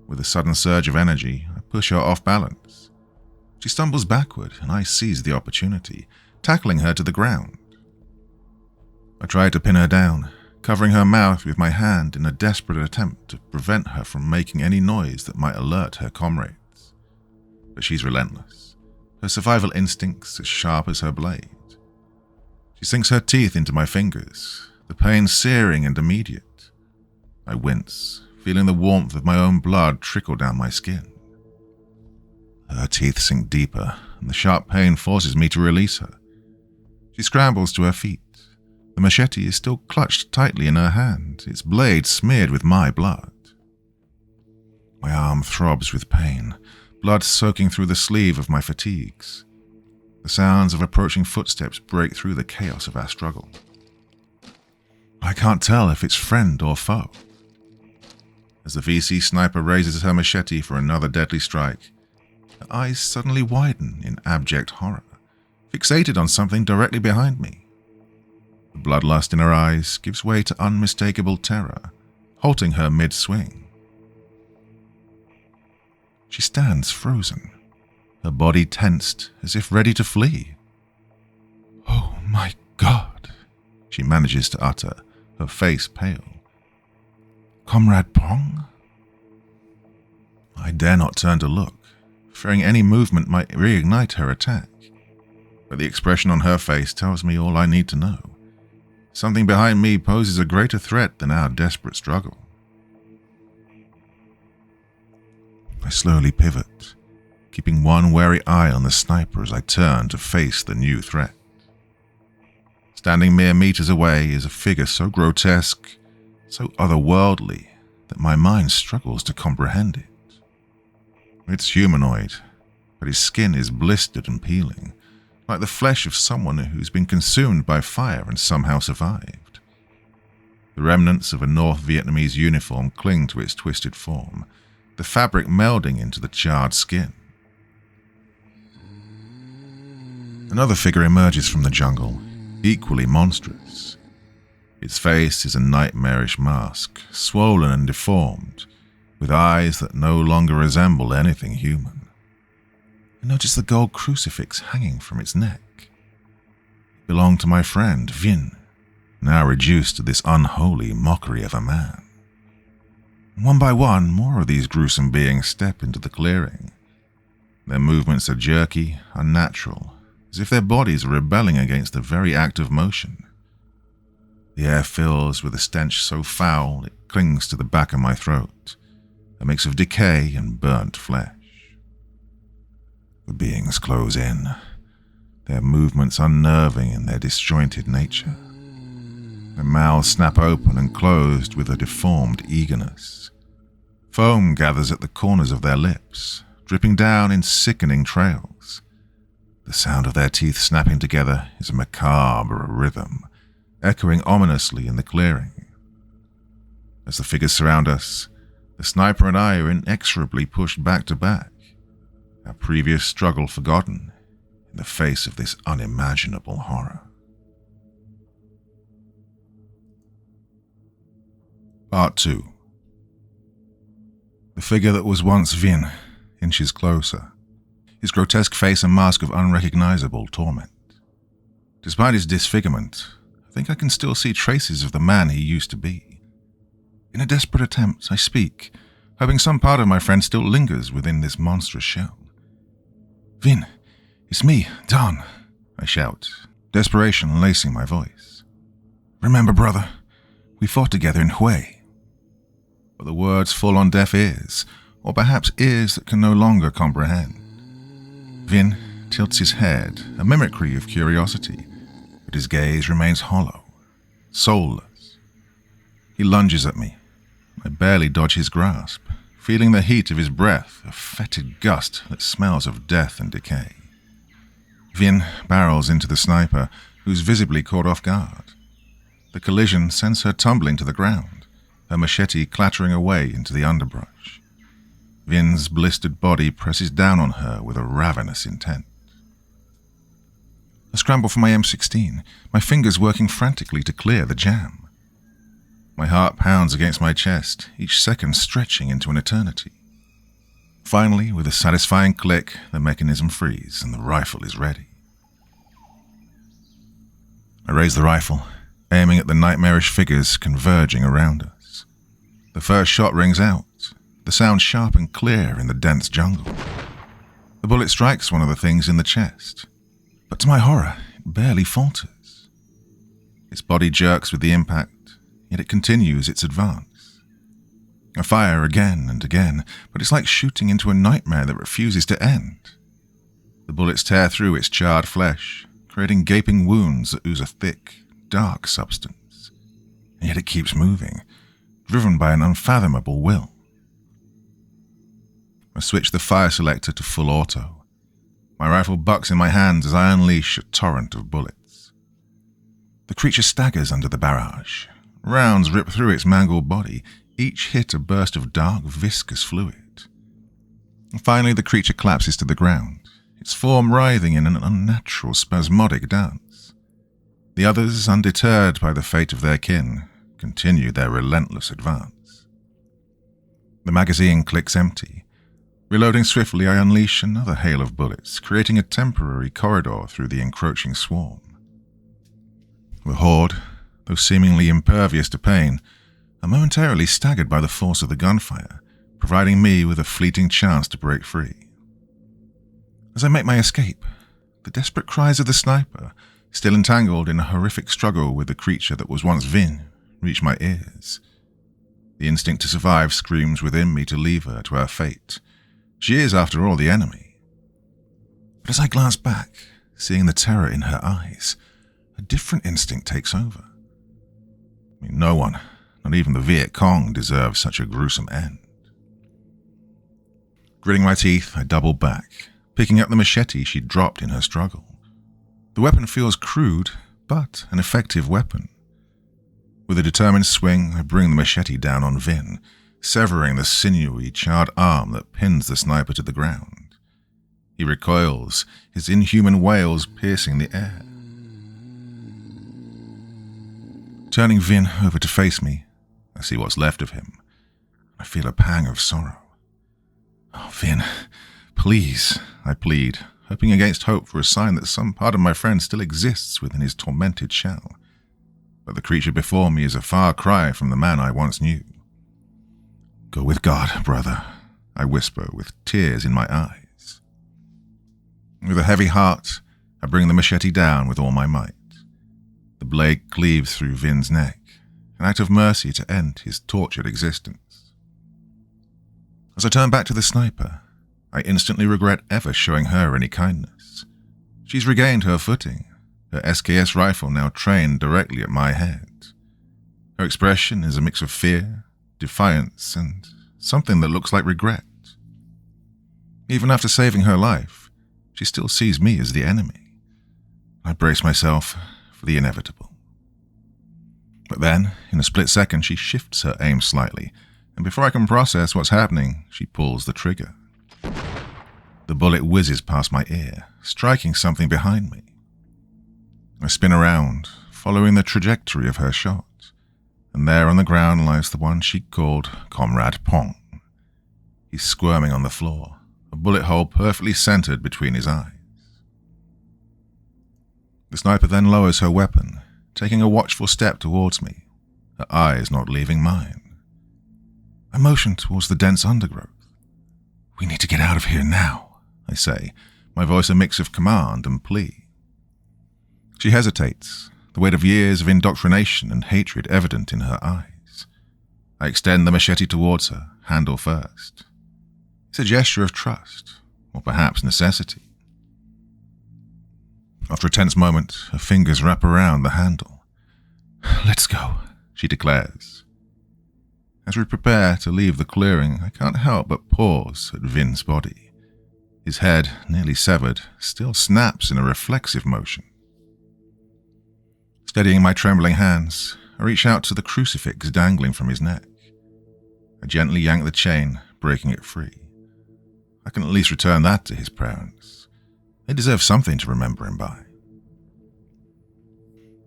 With a sudden surge of energy, I push her off balance. She stumbles backward, and I seize the opportunity, tackling her to the ground. I try to pin her down, covering her mouth with my hand in a desperate attempt to prevent her from making any noise that might alert her comrades. But she's relentless, her survival instincts as sharp as her blade. She sinks her teeth into my fingers, the pain searing and immediate. I wince, feeling the warmth of my own blood trickle down my skin. Her teeth sink deeper, and the sharp pain forces me to release her. She scrambles to her feet. The machete is still clutched tightly in her hand, its blade smeared with my blood. My arm throbs with pain, blood soaking through the sleeve of my fatigues. The sounds of approaching footsteps break through the chaos of our struggle. I can't tell if it's friend or foe. As the VC sniper raises her machete for another deadly strike, her eyes suddenly widen in abject horror, fixated on something directly behind me. The bloodlust in her eyes gives way to unmistakable terror, halting her mid-swing. She stands frozen, her body tensed as if ready to flee. "Oh my God," she manages to utter, her face pale. "Comrade Pong?" I dare not turn to look, fearing any movement might reignite her attack, but the expression on her face tells me all I need to know. Something behind me poses a greater threat than our desperate struggle. I slowly pivot, keeping one wary eye on the sniper as I turn to face the new threat. Standing mere meters away is a figure so grotesque, so otherworldly, that my mind struggles to comprehend it. It's humanoid, but his skin is blistered and peeling, like the flesh of someone who's been consumed by fire and somehow survived. The remnants of a North Vietnamese uniform cling to its twisted form, the fabric melding into the charred skin. Another figure emerges from the jungle, equally monstrous. Its face is a nightmarish mask, swollen and deformed, with eyes that no longer resemble anything human. I noticed the gold crucifix hanging from its neck. It belonged to my friend, Vin, now reduced to this unholy mockery of a man. One by one, more of these gruesome beings step into the clearing. Their movements are jerky, unnatural, as if their bodies are rebelling against the very act of motion. The air fills with a stench so foul it clings to the back of my throat, a mix of decay and burnt flesh. The beings close in, their movements unnerving in their disjointed nature. Their mouths snap open and closed with a deformed eagerness. Foam gathers at the corners of their lips, dripping down in sickening trails. The sound of their teeth snapping together is a macabre rhythm, echoing ominously in the clearing. As the figures surround us, the sniper and I are inexorably pushed back to back, our previous struggle forgotten in the face of this unimaginable horror. Part 2. The figure that was once Vin inches closer, his grotesque face a mask of unrecognizable torment. Despite his disfigurement, I think I can still see traces of the man he used to be. In a desperate attempt, I speak, hoping some part of my friend still lingers within this monstrous shell. "Vin, it's me, Dan," I shout, desperation lacing my voice. "Remember, brother, we fought together in Hue." But the words fall on deaf ears, or perhaps ears that can no longer comprehend. Vin tilts his head, a mimicry of curiosity, but his gaze remains hollow, soulless. He lunges at me. I barely dodge his grasp, feeling the heat of his breath, a fetid gust that smells of death and decay. Vin barrels into the sniper, who's visibly caught off guard. The collision sends her tumbling to the ground, her machete clattering away into the underbrush. Vin's blistered body presses down on her with a ravenous intent. I scramble for my M16, my fingers working frantically to clear the jam. My heart pounds against my chest, each second stretching into an eternity. Finally, with a satisfying click, the mechanism frees and the rifle is ready. I raise the rifle, aiming at the nightmarish figures converging around us. The first shot rings out, the sound sharp and clear in the dense jungle. The bullet strikes one of the things in the chest, but to my horror, it barely falters. Its body jerks with the impact, yet it continues its advance. I fire again and again, but it's like shooting into a nightmare that refuses to end. The bullets tear through its charred flesh, creating gaping wounds that ooze a thick, dark substance. And yet it keeps moving, driven by an unfathomable will. I switch the fire selector to full auto. My rifle bucks in my hands as I unleash a torrent of bullets. The creature staggers under the barrage. Rounds rip through its mangled body, each hit a burst of dark, viscous fluid. And finally, the creature collapses to the ground, its form writhing in an unnatural, spasmodic dance. The others, undeterred by the fate of their kin, continue their relentless advance. The magazine clicks empty. Reloading swiftly, I unleash another hail of bullets, creating a temporary corridor through the encroaching swarm. The horde, though seemingly impervious to pain, are momentarily staggered by the force of the gunfire, providing me with a fleeting chance to break free. As I make my escape, the desperate cries of the sniper, still entangled in a horrific struggle with the creature that was once Vin, reach my ears. The instinct to survive screams within me to leave her to her fate. She is, after all, the enemy. But as I glance back, seeing the terror in her eyes, a different instinct takes over. No one, not even the Viet Cong, deserves such a gruesome end. Gritting my teeth, I double back, picking up the machete she'd dropped in her struggle. The weapon feels crude, but an effective weapon. With a determined swing, I bring the machete down on Vin, severing the sinewy, charred arm that pins the sniper to the ground. He recoils, his inhuman wails piercing the air. Turning Vin over to face me, I see what's left of him. I feel a pang of sorrow. "Oh, Vin, Please, I plead, hoping against hope for a sign that some part of my friend still exists within his tormented shell. But the creature before me is a far cry from the man I once knew. Go with God, brother, I whisper with tears in my eyes. With a heavy heart, I bring the machete down with all my might. The blade cleaves through Vin's neck, an act of mercy to end his tortured existence. As I turn back to the sniper, I instantly regret ever showing her any kindness. She's regained her footing, her SKS rifle now trained directly at my head. Her expression is a mix of fear, defiance, and something that looks like regret. Even after saving her life, she still sees me as the enemy. I brace myself for the inevitable. But then, in a split second, she shifts her aim slightly, and before I can process what's happening, she pulls the trigger. The bullet whizzes past my ear, striking something behind me. I spin around, following the trajectory of her shot, and there on the ground lies the one she called Comrade Pong. He's squirming on the floor, a bullet hole perfectly centered between his eyes. The sniper then lowers her weapon, taking a watchful step towards me, her eyes not leaving mine. I motion towards the dense undergrowth. We need to get out of here now, I say, my voice a mix of command and plea. She hesitates, the weight of years of indoctrination and hatred evident in her eyes. I extend the machete towards her, handle first. It's a gesture of trust, or perhaps necessity. After a tense moment, her fingers wrap around the handle. Let's go, she declares. As we prepare to leave the clearing, I can't help but pause at Vin's body. His head, nearly severed, still snaps in a reflexive motion. Steadying my trembling hands, I reach out to the crucifix dangling from his neck. I gently yank the chain, breaking it free. I can at least return that to his parents. They deserve something to remember him by.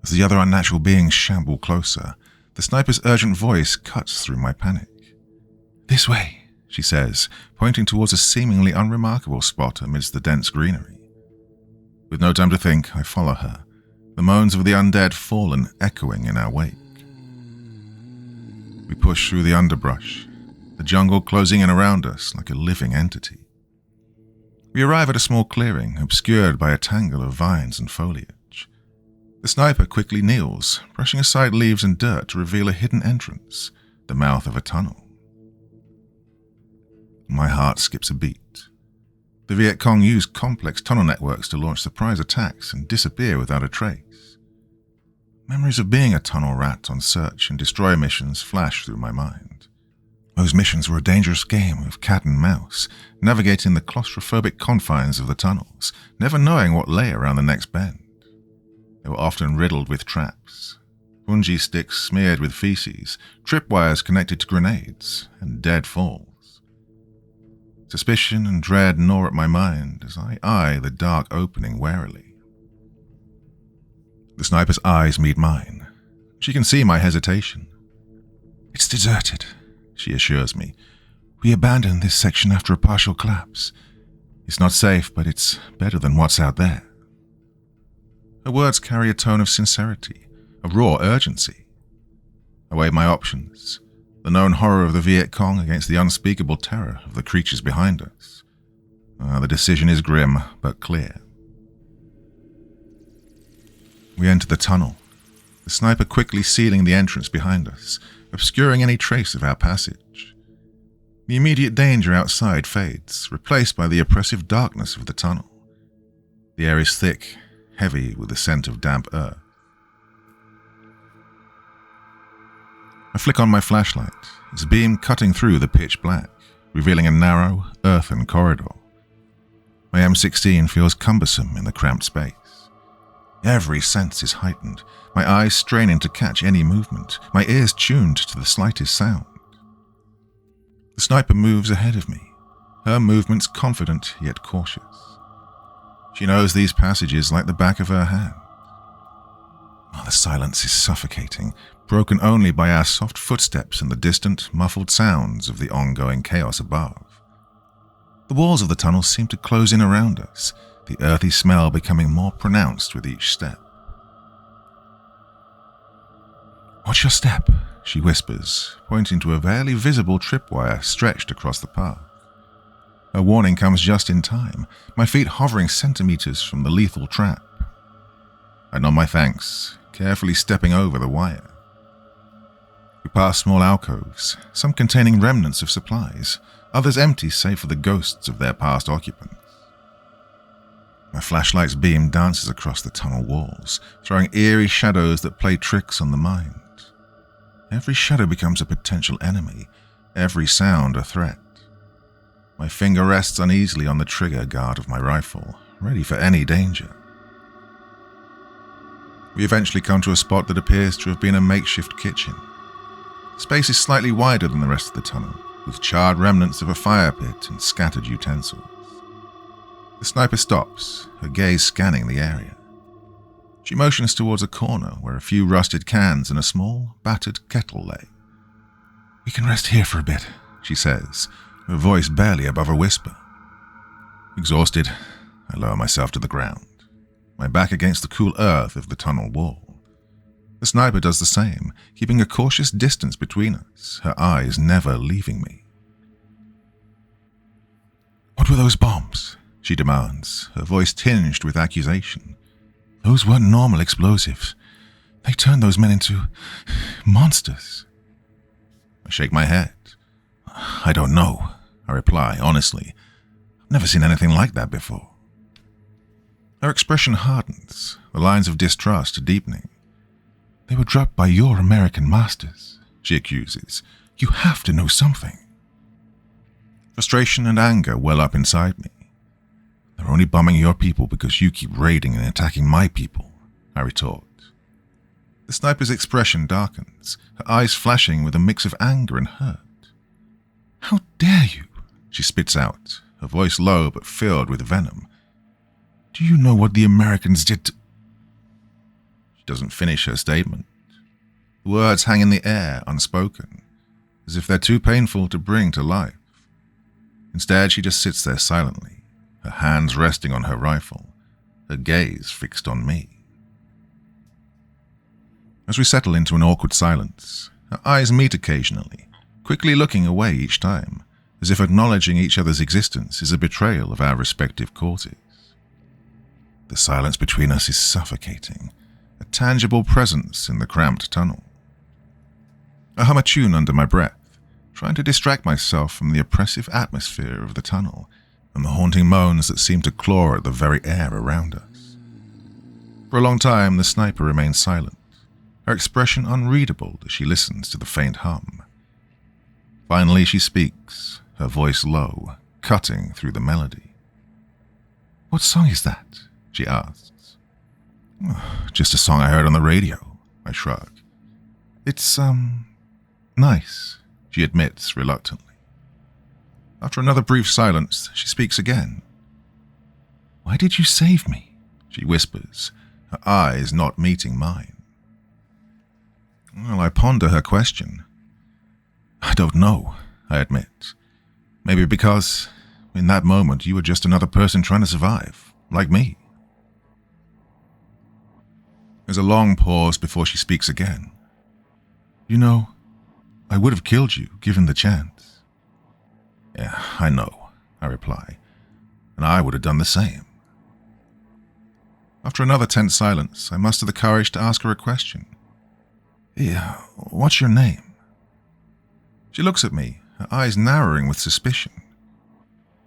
As the other unnatural beings shamble closer, the sniper's urgent voice cuts through my panic. This way, she says, pointing towards a seemingly unremarkable spot amidst the dense greenery. With no time to think, I follow her, the moans of the undead fallen echoing in our wake. We push through the underbrush, the jungle closing in around us like a living entity. We arrive at a small clearing, obscured by a tangle of vines and foliage. The sniper quickly kneels, brushing aside leaves and dirt to reveal a hidden entrance, the mouth of a tunnel. My heart skips a beat. The Viet Cong use complex tunnel networks to launch surprise attacks and disappear without a trace. Memories of being a tunnel rat on search and destroy missions flash through my mind. Those missions were a dangerous game of cat and mouse, navigating the claustrophobic confines of the tunnels, never knowing what lay around the next bend. They were often riddled with traps, bungee sticks smeared with feces, tripwires connected to grenades, and dead falls. Suspicion and dread gnaw at my mind as I eye the dark opening warily. The sniper's eyes meet mine. She can see my hesitation. It's deserted, she assures me. We abandoned this section after a partial collapse. It's not safe, but it's better than what's out there. Her words carry a tone of sincerity, of raw urgency. I weigh my options, the known horror of the Viet Cong against the unspeakable terror of the creatures behind us. The decision is grim, but clear. We enter the tunnel, the sniper quickly sealing the entrance behind us, obscuring any trace of our passage. The immediate danger outside fades, replaced by the oppressive darkness of the tunnel. The air is thick, heavy with the scent of damp earth. I flick on my flashlight, its beam cutting through the pitch black, revealing a narrow, earthen corridor. My M16 feels cumbersome in the cramped space. Every sense is heightened, my eyes straining to catch any movement, my ears tuned to the slightest sound. The sniper moves ahead of me, her movements confident yet cautious. She knows these passages like the back of her hand. The silence is suffocating, broken only by our soft footsteps and the distant, muffled sounds of the ongoing chaos above. The walls of the tunnel seemed to close in around us, the earthy smell becoming more pronounced with each step. "Watch your step," she whispers, pointing to a barely visible tripwire stretched across the path. Her warning comes just in time, my feet hovering centimeters from the lethal trap. I nod my thanks, carefully stepping over the wire. We pass small alcoves, some containing remnants of supplies, others empty save for the ghosts of their past occupants. My flashlight's beam dances across the tunnel walls, throwing eerie shadows that play tricks on the mind. Every shadow becomes a potential enemy, every sound a threat. My finger rests uneasily on the trigger guard of my rifle, ready for any danger. We eventually come to a spot that appears to have been a makeshift kitchen. Space is slightly wider than the rest of the tunnel, with charred remnants of a fire pit and scattered utensils. The sniper stops, her gaze scanning the area. She motions towards a corner where a few rusted cans and a small, battered kettle lay. "We can rest here for a bit," she says, her voice barely above a whisper. Exhausted, I lower myself to the ground, my back against the cool earth of the tunnel wall. The sniper does the same, keeping a cautious distance between us, her eyes never leaving me. "What were those bombs?" she demands, her voice tinged with accusation. "Those weren't normal explosives. They turned those men into monsters." I shake my head. "I don't know," I reply, honestly. "I've never seen anything like that before." Her expression hardens, the lines of distrust deepening. "They were dropped by your American masters," she accuses. "You have to know something." Frustration and anger well up inside me. "They're only bombing your people because you keep raiding and attacking my people," I retort. The sniper's expression darkens, her eyes flashing with a mix of anger and hurt. "How dare you?" she spits out, her voice low but filled with venom. "Do you know what the Americans did to—" She doesn't finish her statement. The words hang in the air, unspoken, as if they're too painful to bring to life. Instead, she just sits there silently, her hands resting on her rifle, her gaze fixed on me. As we settle into an awkward silence, our eyes meet occasionally, quickly looking away each time, as if acknowledging each other's existence is a betrayal of our respective causes. The silence between us is suffocating, a tangible presence in the cramped tunnel. I hum a tune under my breath, trying to distract myself from the oppressive atmosphere of the tunnel and the haunting moans that seem to claw at the very air around us. For a long time, the sniper remains silent, her expression unreadable as she listens to the faint hum. Finally, she speaks, her voice low, cutting through the melody. "What song is that?" she asks. "Just a song I heard on the radio," I shrug. "It's, nice," she admits reluctantly. After another brief silence, she speaks again. "Why did you save me?" she whispers, her eyes not meeting mine. Well, I ponder her question. "I don't know," I admit. "Maybe because, in that moment, you were just another person trying to survive, like me." There's a long pause before she speaks again. "You know, I would have killed you, given the chance." "Yeah, I know," I reply, "and I would have done the same." After another tense silence, I muster the courage to ask her a question. "Yeah, what's your name?" She looks at me, her eyes narrowing with suspicion.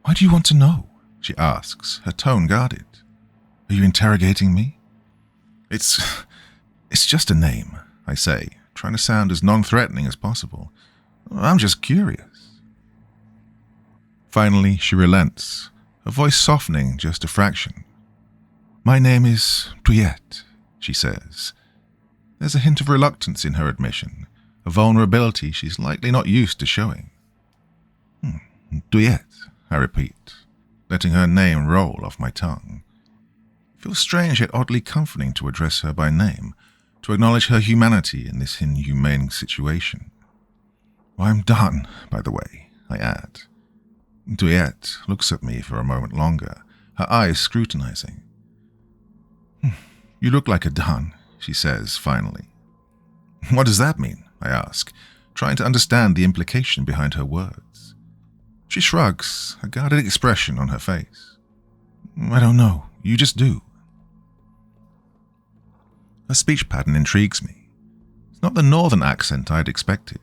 "Why do you want to know?" she asks, her tone guarded. "Are you interrogating me?" It's just a name," I say, trying to sound as non-threatening as possible. "I'm just curious." Finally, she relents, her voice softening just a fraction. "My name is Tuyết," she says. There's a hint of reluctance in her admission, a vulnerability she's likely not used to showing. "Tuyết," I repeat, letting her name roll off my tongue. It feels strange yet oddly comforting to address her by name, to acknowledge her humanity in this inhumane situation. "I'm done, by the way," I add. Tuyet looks at me for a moment longer, her eyes scrutinizing. You look like a Don, she says finally. What does that mean? I ask, trying to understand the implication behind her words. She shrugs, a guarded expression on her face. I don't know, you just do. Her speech pattern intrigues me. It's not the northern accent I'd expected.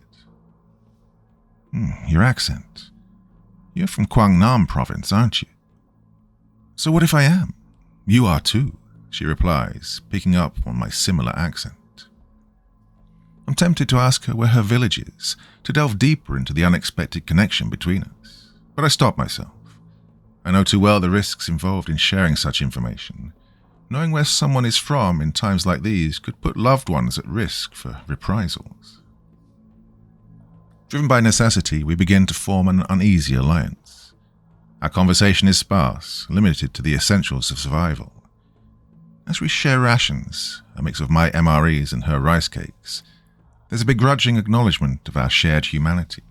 Your accent. You're from Guangnan province, aren't you? So what if I am? You are too, she replies, picking up on my similar accent. I'm tempted to ask her where her village is, to delve deeper into the unexpected connection between us. But I stop myself. I know too well the risks involved in sharing such information. Knowing where someone is from in times like these could put loved ones at risk for reprisals. Driven by necessity, we begin to form an uneasy alliance. Our conversation is sparse, limited to the essentials of survival. As we share rations, a mix of my MREs and her rice cakes, there's a begrudging acknowledgement of our shared humanity.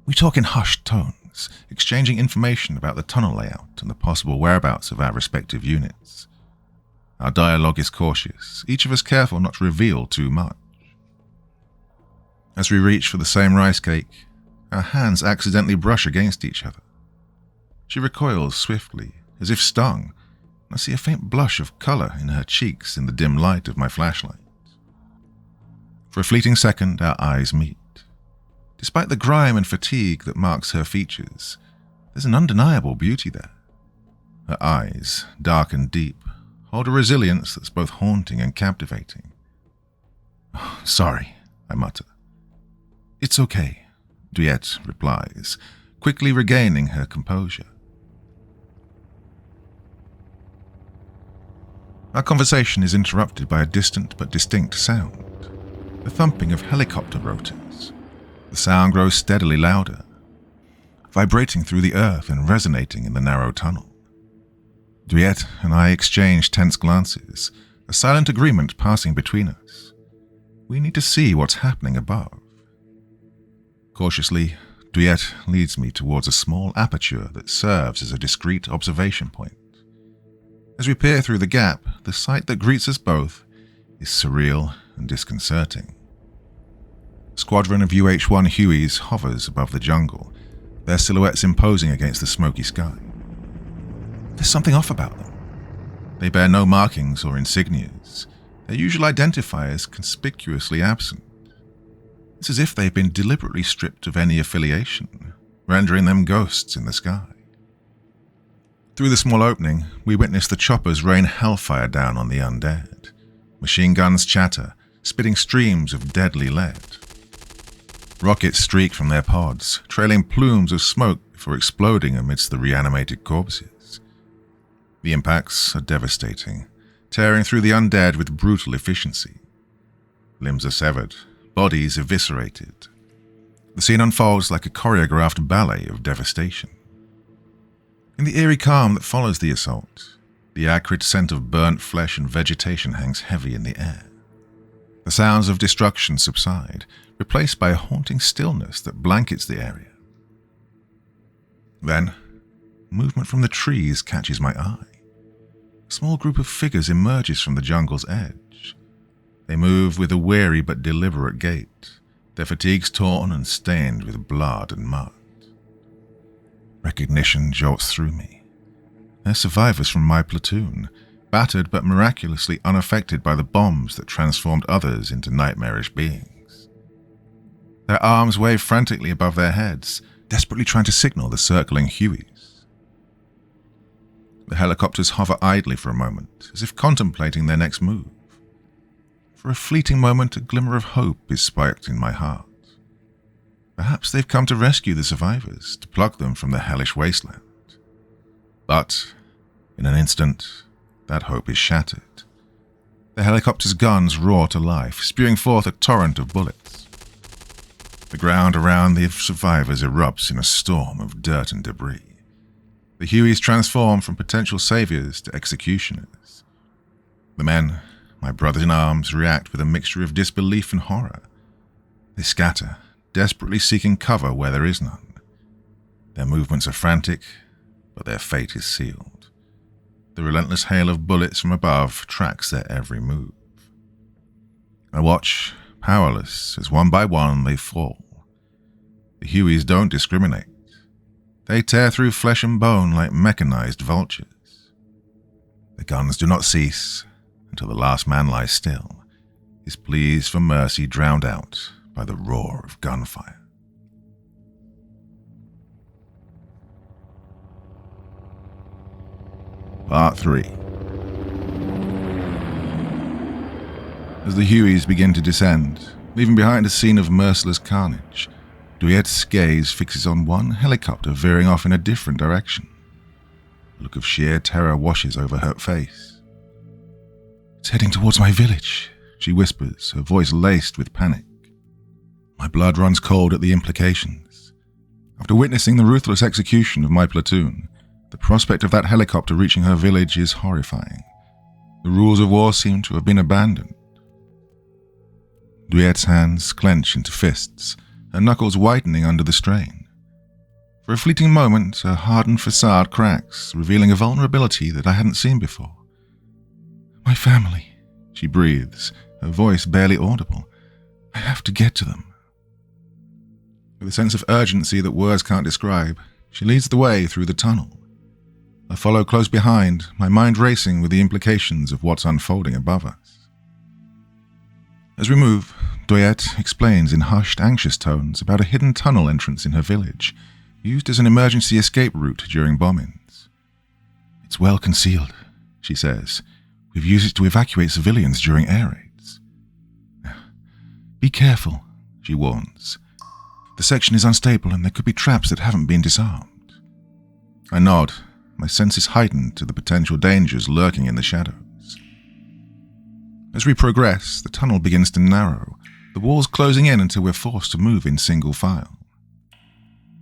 We talk in hushed tones, exchanging information about the tunnel layout and the possible whereabouts of our respective units. Our dialogue is cautious, each of us careful not to reveal too much. As we reach for the same rice cake, our hands accidentally brush against each other. She recoils swiftly, as if stung, and I see a faint blush of color in her cheeks in the dim light of my flashlight. For a fleeting second, our eyes meet. Despite the grime and fatigue that marks her features, there's an undeniable beauty there. Her eyes, dark and deep, hold a resilience that's both haunting and captivating. Oh, sorry, I mutter. It's okay, Tuyet replies, quickly regaining her composure. Our conversation is interrupted by a distant but distinct sound, the thumping of helicopter rotors. The sound grows steadily louder, vibrating through the earth and resonating in the narrow tunnel. Tuyet and I exchange tense glances, a silent agreement passing between us. We need to see what's happening above. Cautiously, Tuyet leads me towards a small aperture that serves as a discreet observation point. As we peer through the gap, the sight that greets us both is surreal and disconcerting. A squadron of UH-1 Hueys hovers above the jungle, their silhouettes imposing against the smoky sky. There's something off about them. They bear no markings or insignias, their usual identifiers conspicuously absent. It's as if they've been deliberately stripped of any affiliation, rendering them ghosts in the sky. Through the small opening, we witness the choppers rain hellfire down on the undead. Machine guns chatter, spitting streams of deadly lead. Rockets streak from their pods, trailing plumes of smoke before exploding amidst the reanimated corpses. The impacts are devastating, tearing through the undead with brutal efficiency. Limbs are severed, bodies eviscerated. The scene unfolds like a choreographed ballet of devastation. In the eerie calm that follows the assault, the acrid scent of burnt flesh and vegetation hangs heavy in the air. The sounds of destruction subside, replaced by a haunting stillness that blankets the area. Then, movement from the trees catches my eye. A small group of figures emerges from the jungle's edge. They move with a weary but deliberate gait, their fatigues torn and stained with blood and mud. Recognition jolts through me. They're survivors from my platoon, battered but miraculously unaffected by the bombs that transformed others into nightmarish beings. Their arms wave frantically above their heads, desperately trying to signal the circling Hueys. The helicopters hover idly for a moment, as if contemplating their next move. For a fleeting moment, a glimmer of hope is spiked in my heart. Perhaps they've come to rescue the survivors, to pluck them from the hellish wasteland. But, in an instant, that hope is shattered. The helicopter's guns roar to life, spewing forth a torrent of bullets. The ground around the survivors erupts in a storm of dirt and debris. The Hueys transform from potential saviors to executioners. The men, my brothers in arms, react with a mixture of disbelief and horror. They scatter, desperately seeking cover where there is none. Their movements are frantic, but their fate is sealed. The relentless hail of bullets from above tracks their every move. I watch, powerless, as one by one they fall. The Hueys don't discriminate. They tear through flesh and bone like mechanized vultures. The guns do not cease until the last man lies still, his pleas for mercy drowned out by the roar of gunfire. Part 3. As the Hueys begin to descend, leaving behind a scene of merciless carnage, Tuyet's gaze fixes on one helicopter veering off in a different direction. A look of sheer terror washes over her face. "It's heading towards my village," she whispers, her voice laced with panic. My blood runs cold at the implications. After witnessing the ruthless execution of my platoon, the prospect of that helicopter reaching her village is horrifying. The rules of war seem to have been abandoned. Tuyet's hands clench into fists, her knuckles whitening under the strain. For a fleeting moment, her hardened facade cracks, revealing a vulnerability that I hadn't seen before. "My family," she breathes, her voice barely audible. "I have to get to them." With a sense of urgency that words can't describe, she leads the way through the tunnel. I follow close behind, my mind racing with the implications of what's unfolding above us. As we move, Tuyet explains in hushed, anxious tones about a hidden tunnel entrance in her village, used as an emergency escape route during bombings. "It's well concealed," she says. "We've used it to evacuate civilians during air raids." "Be careful," she warns. "The section is unstable and there could be traps that haven't been disarmed." I nod, my senses heightened to the potential dangers lurking in the shadows. As we progress, the tunnel begins to narrow, the walls closing in until we're forced to move in single file.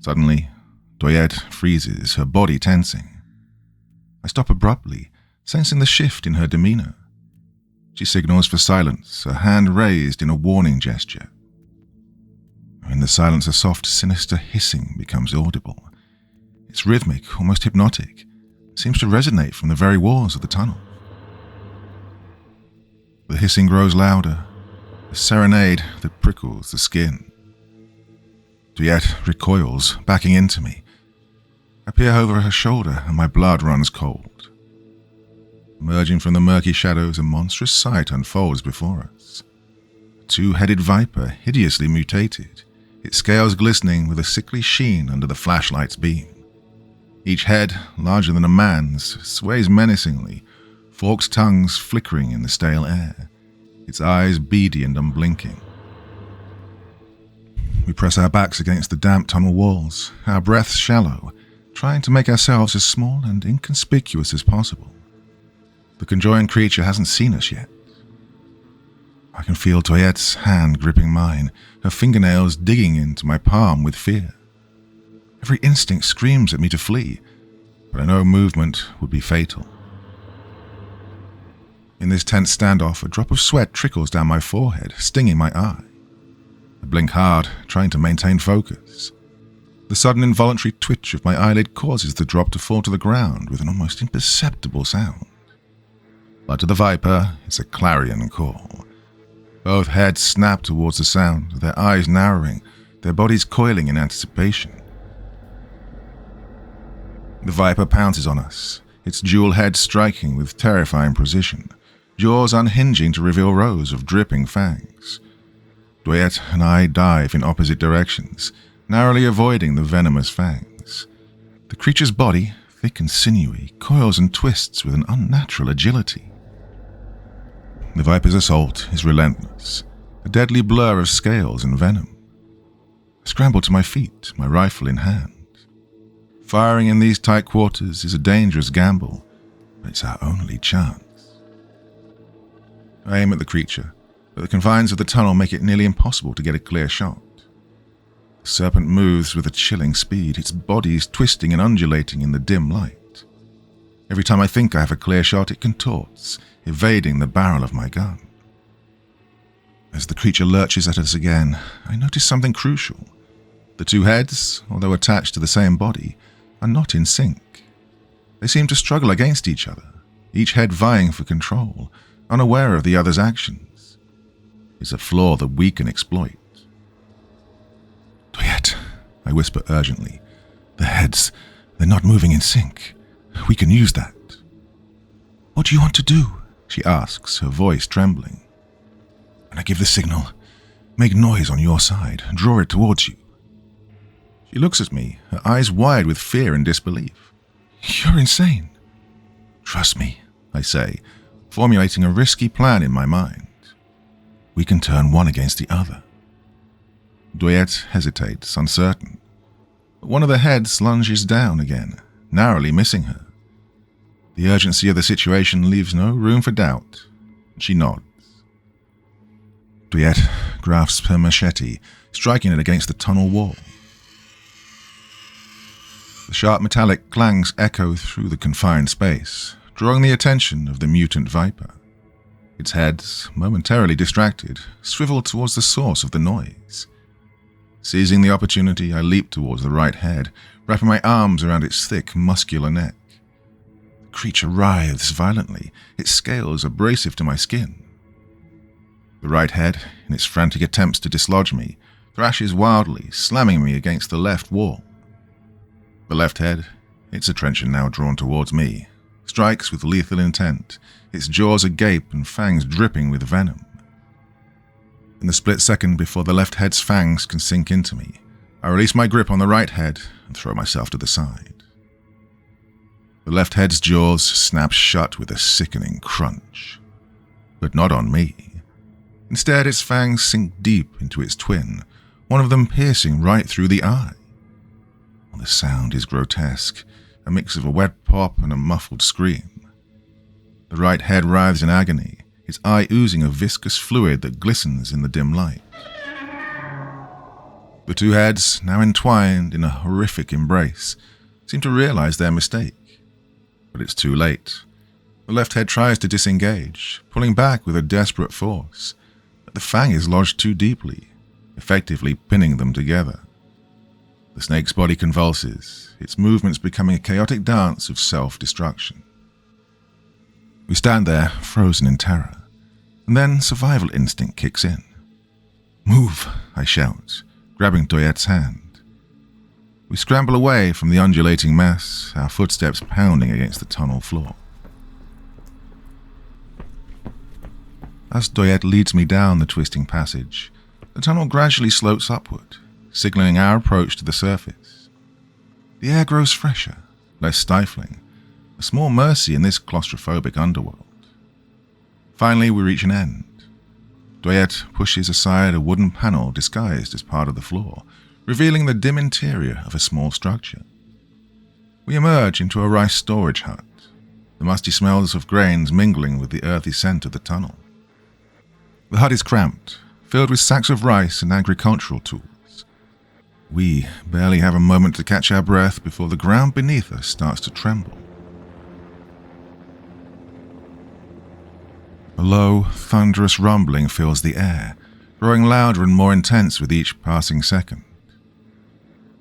Suddenly, Tuyet freezes, her body tensing. I stop abruptly, sensing the shift in her demeanor. She signals for silence, her hand raised in a warning gesture. In the silence, a soft, sinister hissing becomes audible. It's rhythmic, almost hypnotic. It seems to resonate from the very walls of the tunnel. The hissing grows louder, a serenade that prickles the skin. Tuyet recoils, backing into me. I peer over her shoulder and my blood runs cold. Emerging from the murky shadows, a monstrous sight unfolds before us. A two-headed viper, hideously mutated, its scales glistening with a sickly sheen under the flashlight's beam. Each head, larger than a man's, sways menacingly, forked tongues flickering in the stale air, its eyes beady and unblinking. We press our backs against the damp tunnel walls, our breaths shallow, trying to make ourselves as small and inconspicuous as possible. The conjoined creature hasn't seen us yet. I can feel Tuyet's hand gripping mine, her fingernails digging into my palm with fear. Every instinct screams at me to flee, but I know movement would be fatal. In this tense standoff, a drop of sweat trickles down my forehead, stinging my eye. I blink hard, trying to maintain focus. The sudden involuntary twitch of my eyelid causes the drop to fall to the ground with an almost imperceptible sound. But to the viper, it's a clarion call. Both heads snap towards the sound, their eyes narrowing, their bodies coiling in anticipation. The viper pounces on us, its dual head striking with terrifying precision, jaws unhinging to reveal rows of dripping fangs. Tuyet and I dive in opposite directions, narrowly avoiding the venomous fangs. The creature's body, thick and sinewy, coils and twists with an unnatural agility. The viper's assault is relentless, a deadly blur of scales and venom. I scramble to my feet, my rifle in hand. Firing in these tight quarters is a dangerous gamble, but it's our only chance. I aim at the creature, but the confines of the tunnel make it nearly impossible to get a clear shot. The serpent moves with a chilling speed, its body twisting and undulating in the dim light. Every time I think I have a clear shot, it contorts, evading the barrel of my gun. As the creature lurches at us again, I notice something crucial. The two heads, although attached to the same body, are not in sync. They seem to struggle against each other, each head vying for control, unaware of the other's actions. It's a flaw that we can exploit. Tuyet, I whisper urgently. The heads, they're not moving in sync. We can use that. What do you want to do? She asks, her voice trembling. When I give the signal, make noise on your side and draw it towards you. She looks at me, her eyes wide with fear and disbelief. You're insane. Trust me, I say, formulating a risky plan in my mind. We can turn one against the other. Tuyet hesitates, uncertain. But one of the heads lunges down again, narrowly missing her. The urgency of the situation leaves no room for doubt. She nods. Tuyet grasps her machete, striking it against the tunnel wall. The sharp metallic clangs echo through the confined space, drawing the attention of the mutant viper. Its head, momentarily distracted, swiveled towards the source of the noise. Seizing the opportunity, I leaped towards the right head, wrapping my arms around its thick, muscular neck. The creature writhes violently, its scales abrasive to my skin. The right head, in its frantic attempts to dislodge me, thrashes wildly, slamming me against the left wall. The left head, its attention now drawn towards me, strikes with lethal intent, its jaws agape and fangs dripping with venom. In the split second before the left head's fangs can sink into me, I release my grip on the right head and throw myself to the side. The left head's jaws snap shut with a sickening crunch. But not on me. Instead, its fangs sink deep into its twin, one of them piercing right through the eye. The sound is grotesque, a mix of a wet pop and a muffled scream. The right head writhes in agony, its eye oozing a viscous fluid that glistens in the dim light. The two heads, now entwined in a horrific embrace, seem to realize their mistake. But it's too late. The left head tries to disengage, pulling back with a desperate force, but the fang is lodged too deeply, effectively pinning them together. The snake's body convulses, its movements becoming a chaotic dance of self-destruction. We stand there, frozen in terror, and then survival instinct kicks in. Move, I shout, grabbing Tuyet's hand. We scramble away from the undulating mass, our footsteps pounding against the tunnel floor. As Tuyet leads me down the twisting passage, the tunnel gradually slopes upward, signaling our approach to the surface. The air grows fresher, less stifling, a small mercy in this claustrophobic underworld. Finally, we reach an end. Tuyet pushes aside a wooden panel disguised as part of the floor, revealing the dim interior of a small structure. We emerge into a rice storage hut, the musty smells of grains mingling with the earthy scent of the tunnel. The hut is cramped, filled with sacks of rice and agricultural tools. We barely have a moment to catch our breath before the ground beneath us starts to tremble. A low, thunderous rumbling fills the air, growing louder and more intense with each passing second.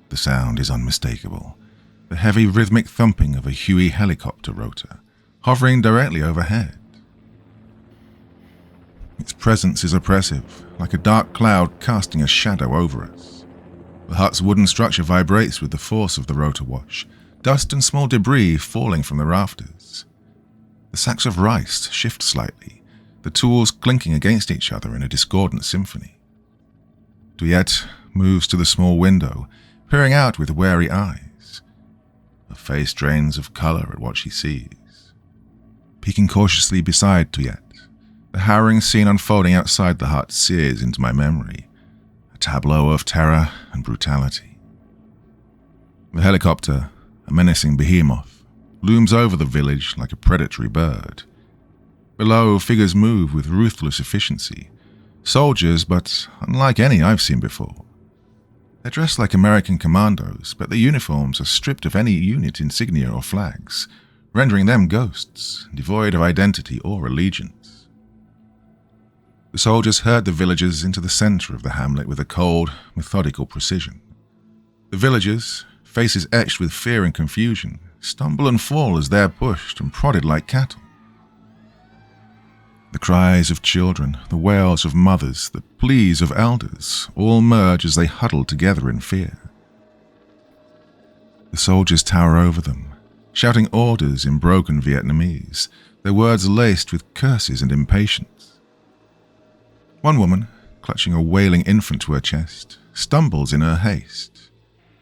The sound is unmistakable, the heavy rhythmic thumping of a Huey helicopter rotor, hovering directly overhead. Its presence is oppressive, like a dark cloud casting a shadow over us. The hut's wooden structure vibrates with the force of the rotor wash, dust and small debris falling from the rafters. The sacks of rice shift slightly, the tools clinking against each other in a discordant symphony. Tuyet moves to the small window, peering out with wary eyes. Her face drains of color at what she sees. Peeking cautiously beside Tuyet, the harrowing scene unfolding outside the hut sears into my memory, a tableau of terror and brutality. The helicopter, a menacing behemoth, looms over the village like a predatory bird. Below, figures move with ruthless efficiency. Soldiers, but unlike any I've seen before. They're dressed like American commandos, but their uniforms are stripped of any unit insignia or flags, rendering them ghosts, devoid of identity or allegiance. The soldiers herd the villagers into the center of the hamlet with a cold, methodical precision. The villagers, faces etched with fear and confusion, stumble and fall as they're pushed and prodded like cattle. The cries of children, the wails of mothers, the pleas of elders, all merge as they huddle together in fear. The soldiers tower over them, shouting orders in broken Vietnamese, their words laced with curses and impatience. One woman, clutching a wailing infant to her chest, stumbles in her haste.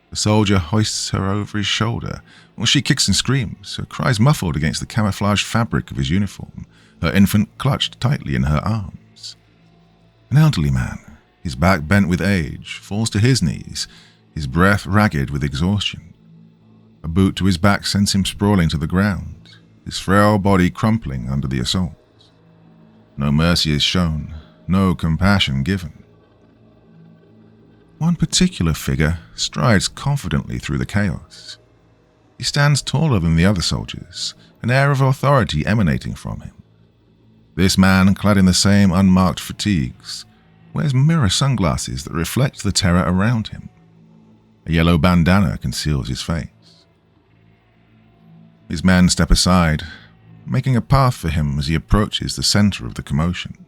The soldier hoists her over his shoulder, while she kicks and screams, her cries muffled against the camouflaged fabric of his uniform, her infant clutched tightly in her arms. An elderly man, his back bent with age, falls to his knees, his breath ragged with exhaustion. A boot to his back sends him sprawling to the ground, his frail body crumpling under the assault. No mercy is shown, no compassion given. One particular figure strides confidently through the chaos. He stands taller than the other soldiers, an air of authority emanating from him. This man, clad in the same unmarked fatigues, wears mirror sunglasses that reflect the terror around him. A yellow bandana conceals his face. His men step aside, making a path for him as he approaches the center of the commotion.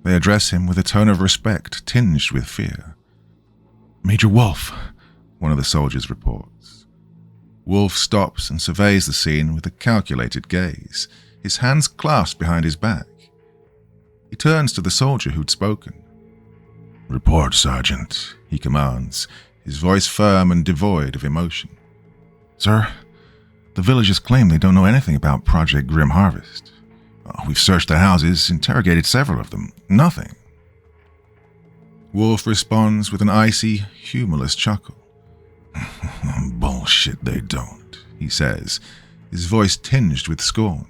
They address him with a tone of respect tinged with fear. "Major Wolf," one of the soldiers reports. Wolf stops and surveys the scene with a calculated gaze, his hands clasped behind his back. He turns to the soldier who'd spoken. "Report, Sergeant," he commands, his voice firm and devoid of emotion. "Sir, the villagers claim they don't know anything about Project Grim Harvest. We've searched their houses, interrogated several of them. Nothing." Wolf responds with an icy, humorless chuckle. "Bullshit, they don't," he says, his voice tinged with scorn.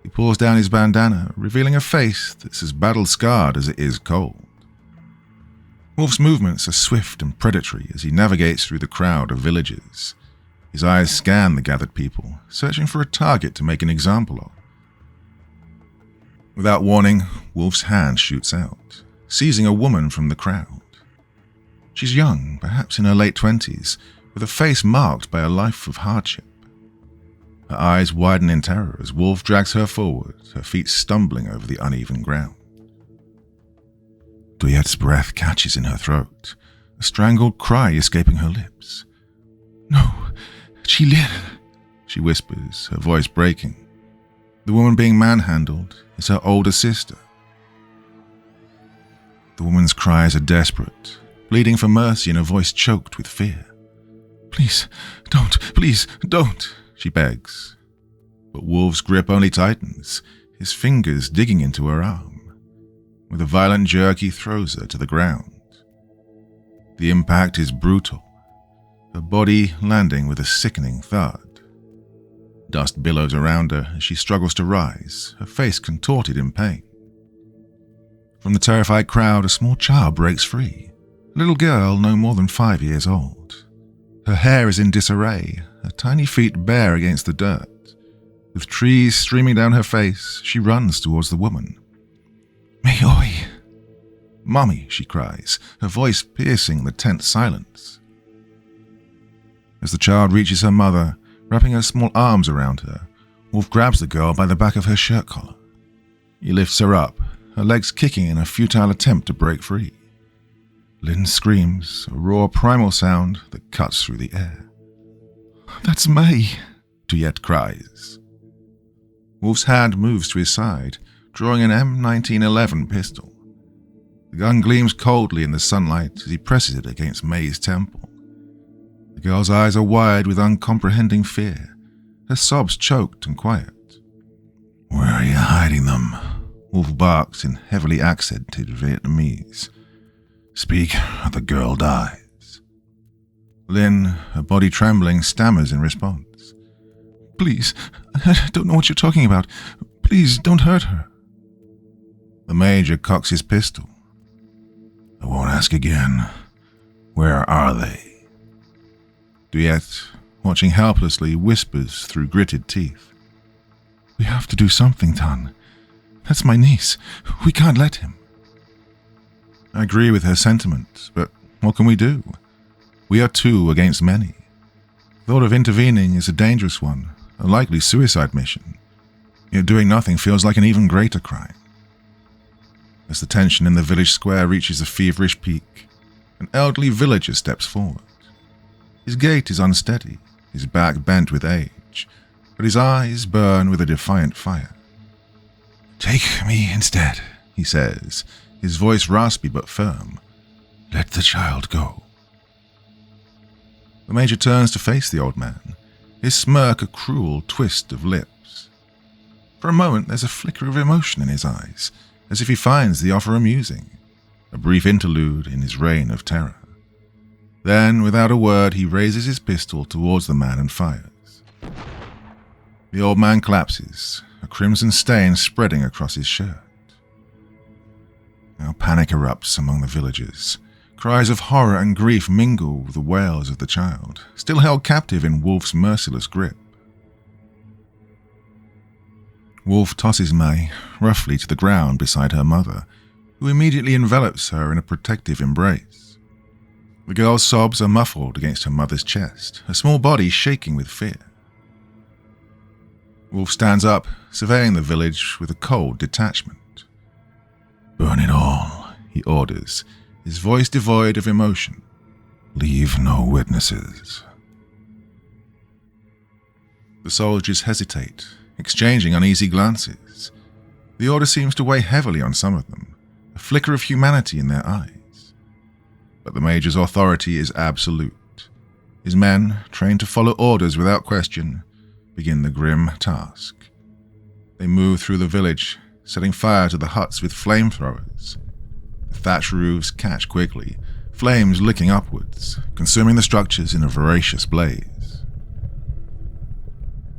He pulls down his bandana, revealing a face that's as battle-scarred as it is cold. Wolf's movements are swift and predatory as he navigates through the crowd of villagers. His eyes scan the gathered people, searching for a target to make an example of. Without warning, Wolf's hand shoots out, seizing a woman from the crowd. She's young, perhaps in her late 20s, with a face marked by a life of hardship. Her eyes widen in terror as Wolf drags her forward, her feet stumbling over the uneven ground. Tuyet's breath catches in her throat, a strangled cry escaping her lips. "No, she live," she whispers, her voice breaking. The woman being manhandled is her older sister. The woman's cries are desperate, pleading for mercy in a voice choked with fear. Please don't, she begs. But Wolf's grip only tightens, his fingers digging into her arm. With a violent jerk, he throws her to the ground. The impact is brutal, her body landing with a sickening thud. Dust billows around her as she struggles to rise, her face contorted in pain. From the terrified crowd, a small child breaks free, a little girl no more than 5 years old. Her hair is in disarray, her tiny feet bare against the dirt. With trees streaming down her face, she runs towards the woman. "Mayoi!" "Mommy," she cries, her voice piercing the tense silence. As the child reaches her mother, wrapping her small arms around her, Wolf grabs the girl by the back of her shirt collar. He lifts her up, her legs kicking in a futile attempt to break free. Lynn screams, a raw primal sound that cuts through the air. "That's May," Tuyet cries. Wolf's hand moves to his side, drawing an M1911 pistol. The gun gleams coldly in the sunlight as he presses it against May's temple. The girl's eyes are wide with uncomprehending fear, her sobs choked and quiet. "Where are you hiding them?" Wolf barks in heavily accented Vietnamese. "Speak, or the girl dies." Lynn, her body trembling, stammers in response. "Please, I don't know what you're talking about. Please, don't hurt her." The major cocks his pistol. "I won't ask again. Where are they?" Tuyet, watching helplessly, whispers through gritted teeth. "We have to do something, Tan. That's my niece. We can't let him." I agree with her sentiments, but what can we do? We are two against many. Thought of intervening is a dangerous one, a likely suicide mission. Yet doing nothing feels like an even greater crime. As the tension in the village square reaches a feverish peak, an elderly villager steps forward. His gait is unsteady, his back bent with age, but his eyes burn with a defiant fire. "Take me instead," he says, his voice raspy but firm. "Let the child go." The major turns to face the old man, his smirk a cruel twist of lips. For a moment there's a flicker of emotion in his eyes, as if he finds the offer amusing, a brief interlude in his reign of terror. Then, without a word, he raises his pistol towards the man and fires. The old man collapses, a crimson stain spreading across his shirt. Now panic erupts among the villagers. Cries of horror and grief mingle with the wails of the child, still held captive in Wolf's merciless grip. Wolf tosses May roughly to the ground beside her mother, who immediately envelops her in a protective embrace. The girl's sobs are muffled against her mother's chest, her small body shaking with fear. Wolf stands up, surveying the village with a cold detachment. "Burn it all," he orders, his voice devoid of emotion. "Leave no witnesses." The soldiers hesitate, exchanging uneasy glances. The order seems to weigh heavily on some of them, a flicker of humanity in their eyes. But the major's authority is absolute. His men, trained to follow orders without question, begin the grim task. They move through the village, setting fire to the huts with flamethrowers. The thatch roofs catch quickly, flames licking upwards, consuming the structures in a voracious blaze.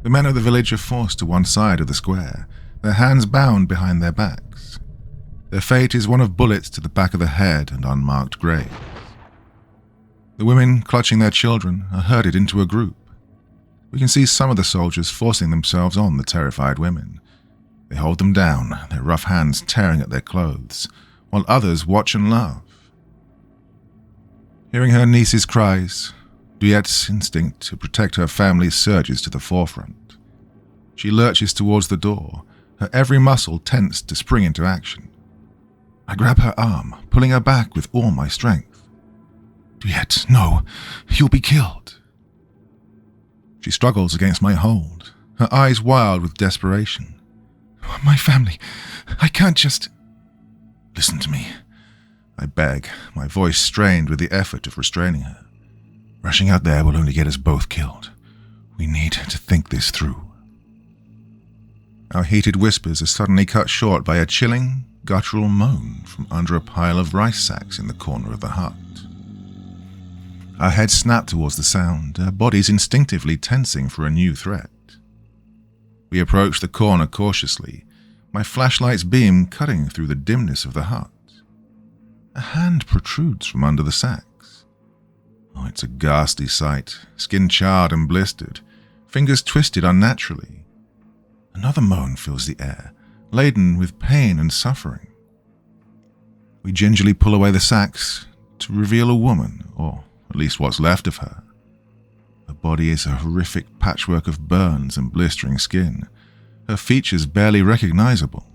The men of the village are forced to one side of the square, their hands bound behind their backs. Their fate is one of bullets to the back of the head and unmarked graves. The women, clutching their children, are herded into a group. We can see some of the soldiers forcing themselves on the terrified women. They hold them down, their rough hands tearing at their clothes, while others watch and laugh. Hearing her niece's cries, Tuyet's instinct to protect her family surges to the forefront. She lurches towards the door, her every muscle tense to spring into action. I grab her arm, pulling her back with all my strength. "Tuyet, no, you'll be killed." She struggles against my hold, her eyes wild with desperation. "My family, I can't just—" "Listen to me," I beg, my voice strained with the effort of restraining her. "Rushing out there will only get us both killed. We need to think this through." Our heated whispers are suddenly cut short by a chilling, guttural moan from under a pile of rice sacks in the corner of the hut. Our heads snap towards the sound, our bodies instinctively tensing for a new threat. We approach the corner cautiously, my flashlight's beam cutting through the dimness of the hut. A hand protrudes from under the sacks. Oh, it's a ghastly sight, skin charred and blistered, fingers twisted unnaturally. Another moan fills the air, laden with pain and suffering. We gingerly pull away the sacks to reveal a woman, or at least what's left of her. Her body is a horrific patchwork of burns and blistering skin, her features barely recognizable.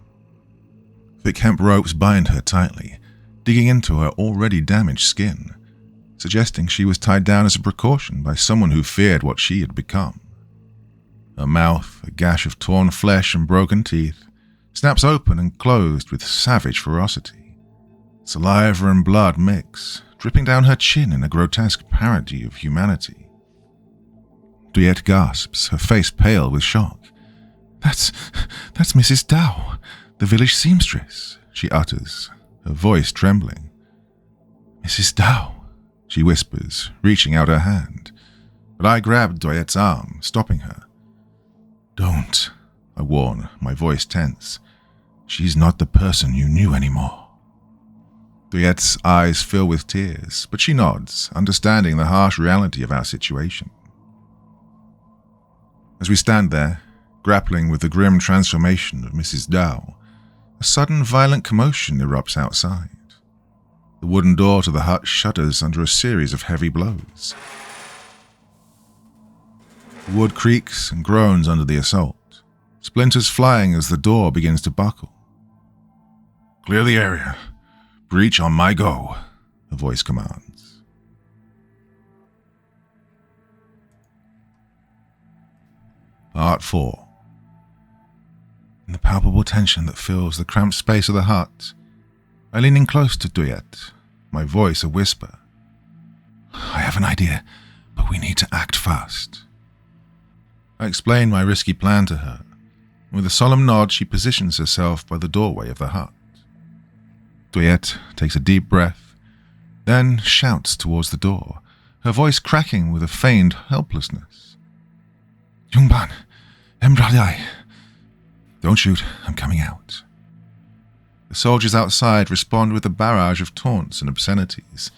Thick hemp ropes bind her tightly, digging into her already damaged skin, suggesting she was tied down as a precaution by someone who feared what she had become. Her mouth, a gash of torn flesh and broken teeth, snaps open and closed with savage ferocity. Saliva and blood mix, dripping down her chin in a grotesque parody of humanity. Tuyet gasps, her face pale with shock. That's Mrs. Dow, the village seamstress," she utters, her voice trembling. "Mrs. Dow," she whispers, reaching out her hand, but I grab Tuyet's arm, stopping her. "Don't," I warn, my voice tense. "She's not the person you knew anymore." Tuyet's eyes fill with tears, but she nods, understanding the harsh reality of our situation. As we stand there, grappling with the grim transformation of Mrs. Dow, a sudden violent commotion erupts outside. The wooden door to the hut shudders under a series of heavy blows. The wood creaks and groans under the assault, splinters flying as the door begins to buckle. "Clear the area. Breach on my go," a voice commands. Part 4. In the palpable tension that fills the cramped space of the hut, I lean in close to Tuyet, my voice a whisper. "I have an idea, but we need to act fast." I explain my risky plan to her. With a solemn nod, she positions herself by the doorway of the hut. Tuyet takes a deep breath, then shouts towards the door, her voice cracking with a feigned helplessness. "Jungban, Embralai. Don't shoot, I'm coming out." The soldiers outside respond with a barrage of taunts and obscenities,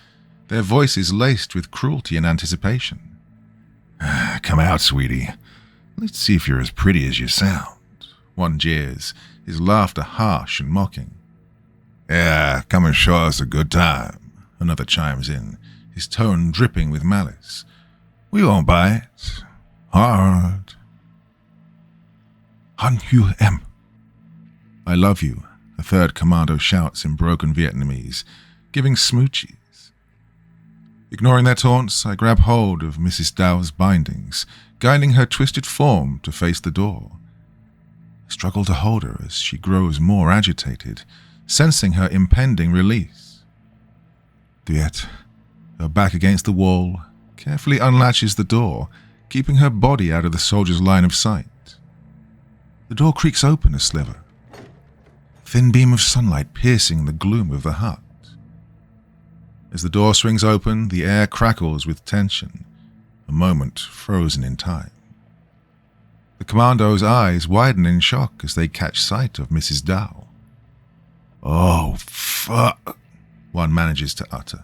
their voices laced with cruelty and anticipation. "Come out, sweetie. Let's see if you're as pretty as you sound." One jeers, his laughter harsh and mocking. "Yeah, come and show us a good time," another chimes in, his tone dripping with malice. "We won't bite. Hard." "Han Hu Em. I love you," a third commando shouts in broken Vietnamese, giving smoochies. Ignoring their taunts, I grab hold of Mrs. Dao's bindings, guiding her twisted form to face the door. I struggle to hold her as she grows more agitated, sensing her impending release. Tuyet, her back against the wall, carefully unlatches the door, keeping her body out of the soldier's line of sight. The door creaks open a sliver, a thin beam of sunlight piercing the gloom of the hut. As the door swings open, the air crackles with tension, a moment frozen in time. The commando's eyes widen in shock as they catch sight of Mrs. Dao. "Oh, fuck," one manages to utter.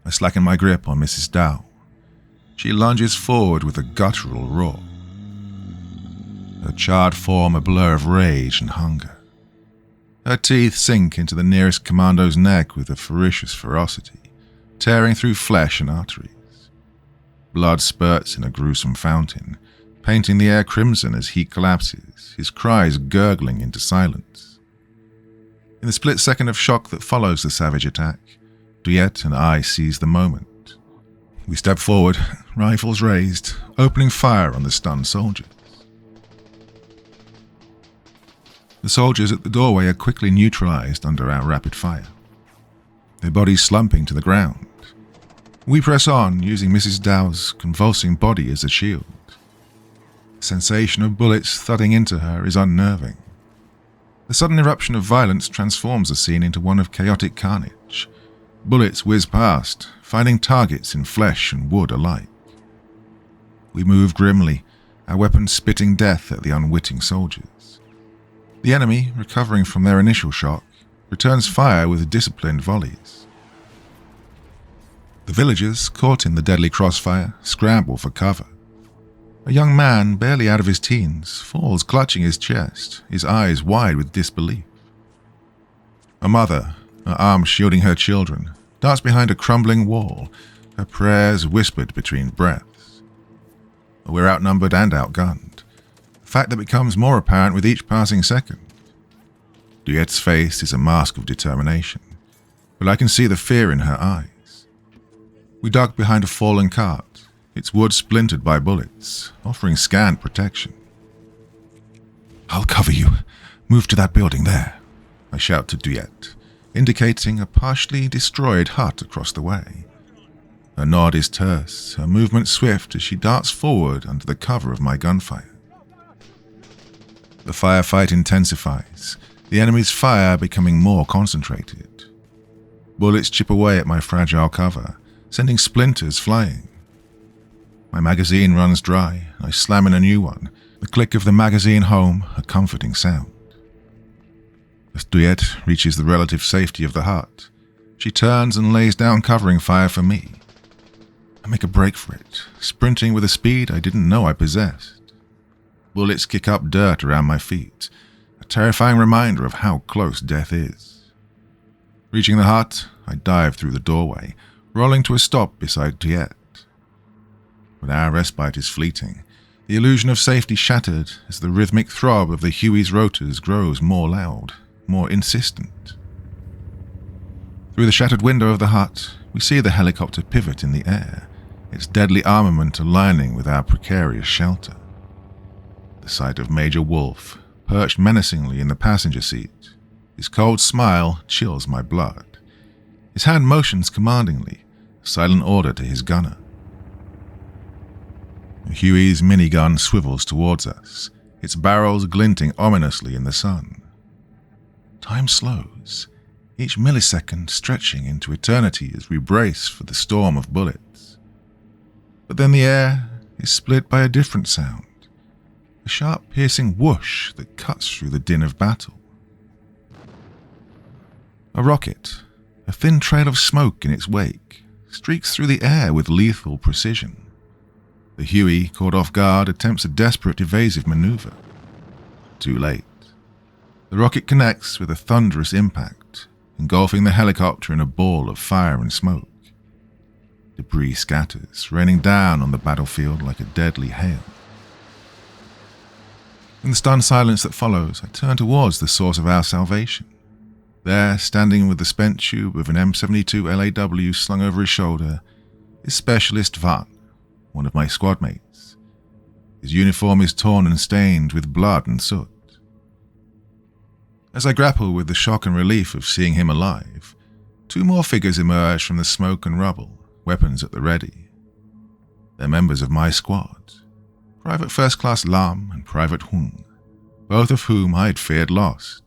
I slacken my grip on Mrs. Dao. She lunges forward with a guttural roar, her charred form a blur of rage and hunger. Her teeth sink into the nearest commando's neck with a ferocious ferocity, tearing through flesh and arteries. Blood spurts in a gruesome fountain, painting the air crimson as he collapses, his cries gurgling into silence. In the split second of shock that follows the savage attack, Tuyet and I seize the moment. We step forward, rifles raised, opening fire on the stunned soldiers. The soldiers at the doorway are quickly neutralized under our rapid fire, their bodies slumping to the ground. We press on, using Mrs. Dao's convulsing body as a shield. The sensation of bullets thudding into her is unnerving. The sudden eruption of violence transforms the scene into one of chaotic carnage. Bullets whiz past, finding targets in flesh and wood alike. We move grimly, our weapons spitting death at the unwitting soldiers. The enemy, recovering from their initial shock, returns fire with disciplined volleys. The villagers, caught in the deadly crossfire, scramble for cover. A young man, barely out of his teens, falls clutching his chest, his eyes wide with disbelief. A mother, her arms shielding her children, darts behind a crumbling wall, her prayers whispered between breaths. We're outnumbered and outgunned, a fact that becomes more apparent with each passing second. Tuyet's face is a mask of determination, but I can see the fear in her eyes. We duck behind a fallen cart, its wood splintered by bullets, offering scant protection. "I'll cover you. Move to that building there," I shout to Tuyet, indicating a partially destroyed hut across the way. Her nod is terse, her movement swift as she darts forward under the cover of my gunfire. The firefight intensifies, the enemy's fire becoming more concentrated. Bullets chip away at my fragile cover, sending splinters flying. My magazine runs dry, I slam in a new one, the click of the magazine home a comforting sound. As Tuyet reaches the relative safety of the hut, she turns and lays down covering fire for me. I make a break for it, sprinting with a speed I didn't know I possessed. Bullets kick up dirt around my feet, a terrifying reminder of how close death is. Reaching the hut, I dive through the doorway, rolling to a stop beside Tuyet. But our respite is fleeting, the illusion of safety shattered as the rhythmic throb of the Huey's rotors grows more loud, more insistent. Through the shattered window of the hut, we see the helicopter pivot in the air, its deadly armament aligning with our precarious shelter. The sight of Major Wolf, perched menacingly in the passenger seat, his cold smile chills my blood. His hand motions commandingly, a silent order to his gunner. Huey's minigun swivels towards us, its barrels glinting ominously in the sun. Time slows, each millisecond stretching into eternity as we brace for the storm of bullets. But then the air is split by a different sound, a sharp piercing whoosh that cuts through the din of battle. A rocket, a thin trail of smoke in its wake, streaks through the air with lethal precision. The Huey, caught off guard, attempts a desperate evasive maneuver. Too late. The rocket connects with a thunderous impact, engulfing the helicopter in a ball of fire and smoke. Debris scatters, raining down on the battlefield like a deadly hail. In the stunned silence that follows, I turn towards the source of our salvation. There, standing with the spent tube of an M72 LAW slung over his shoulder, is Specialist Van, one of my squad mates. His uniform is torn and stained with blood and soot. As I grapple with the shock and relief of seeing him alive, two more figures emerge from the smoke and rubble, weapons at the ready. They're members of my squad, Private First Class Lam and Private Hung, both of whom I'd feared lost.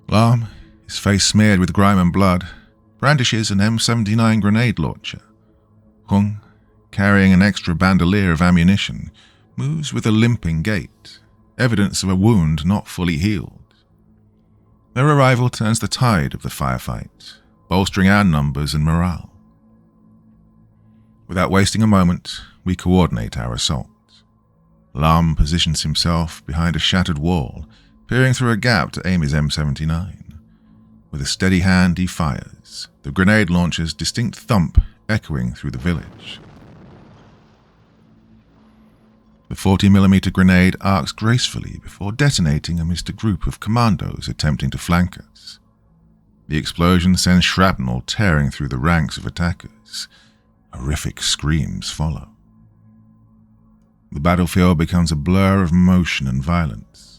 Lam, his face smeared with grime and blood, brandishes an M79 grenade launcher. Hung, carrying an extra bandolier of ammunition, moves with a limping gait, evidence of a wound not fully healed. Their arrival turns the tide of the firefight, bolstering our numbers and morale. Without wasting a moment, we coordinate our assault. Lam positions himself behind a shattered wall, peering through a gap to aim his M79. With a steady hand he fires, the grenade launcher's distinct thump echoing through the village. The 40mm grenade arcs gracefully before detonating amidst a group of commandos attempting to flank us. The explosion sends shrapnel tearing through the ranks of attackers. Horrific screams follow. The battlefield becomes a blur of motion and violence.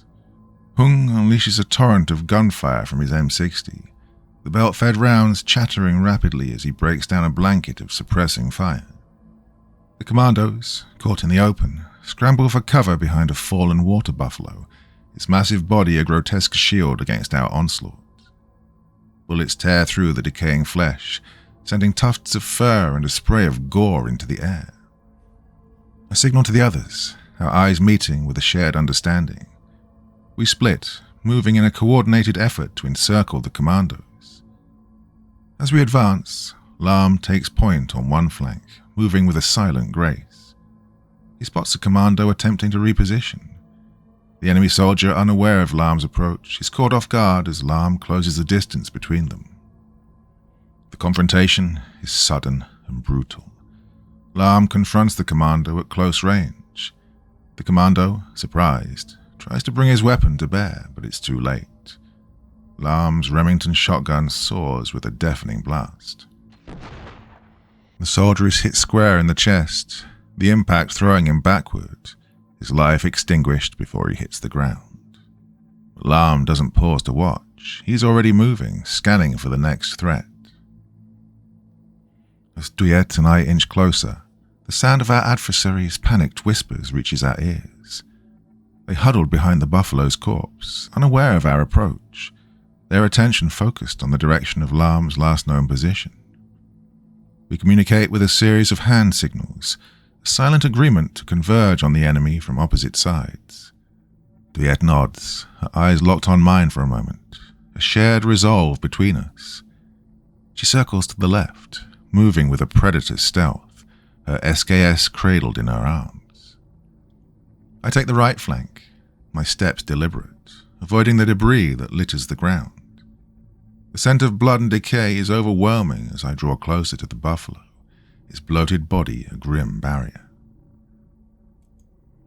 Hung unleashes a torrent of gunfire from his M60, the belt-fed rounds chattering rapidly as he breaks down a blanket of suppressing fire. The commandos, caught in the open, scramble for cover behind a fallen water buffalo, its massive body a grotesque shield against our onslaught. Bullets tear through the decaying flesh, sending tufts of fur and a spray of gore into the air. I signal to the others, our eyes meeting with a shared understanding. We split, moving in a coordinated effort to encircle the commandos. As we advance, Lam takes point on one flank, moving with a silent grace. He spots a commando attempting to reposition. The enemy soldier, unaware of Lam's approach, is caught off guard as Lam closes the distance between them. The confrontation is sudden and brutal. Lam confronts the commando at close range. The commando, surprised, tries to bring his weapon to bear, but it's too late. Lam's Remington shotgun soars with a deafening blast. The soldier is hit square in the chest, the impact throwing him backward, his life extinguished before he hits the ground. Lam doesn't pause to watch. He's already moving, scanning for the next threat. As Tuyet and I inch closer, the sound of our adversary's panicked whispers reaches our ears. They huddled behind the buffalo's corpse, unaware of our approach, their attention focused on the direction of Lam's last known position. We communicate with a series of hand signals, a silent agreement to converge on the enemy from opposite sides. Tuyet nods, her eyes locked on mine for a moment, a shared resolve between us. She circles to the left, moving with a predator's stealth, her SKS cradled in her arms. I take the right flank, my steps deliberate, avoiding the debris that litters the ground. The scent of blood and decay is overwhelming as I draw closer to the buffalo, his bloated body a grim barrier.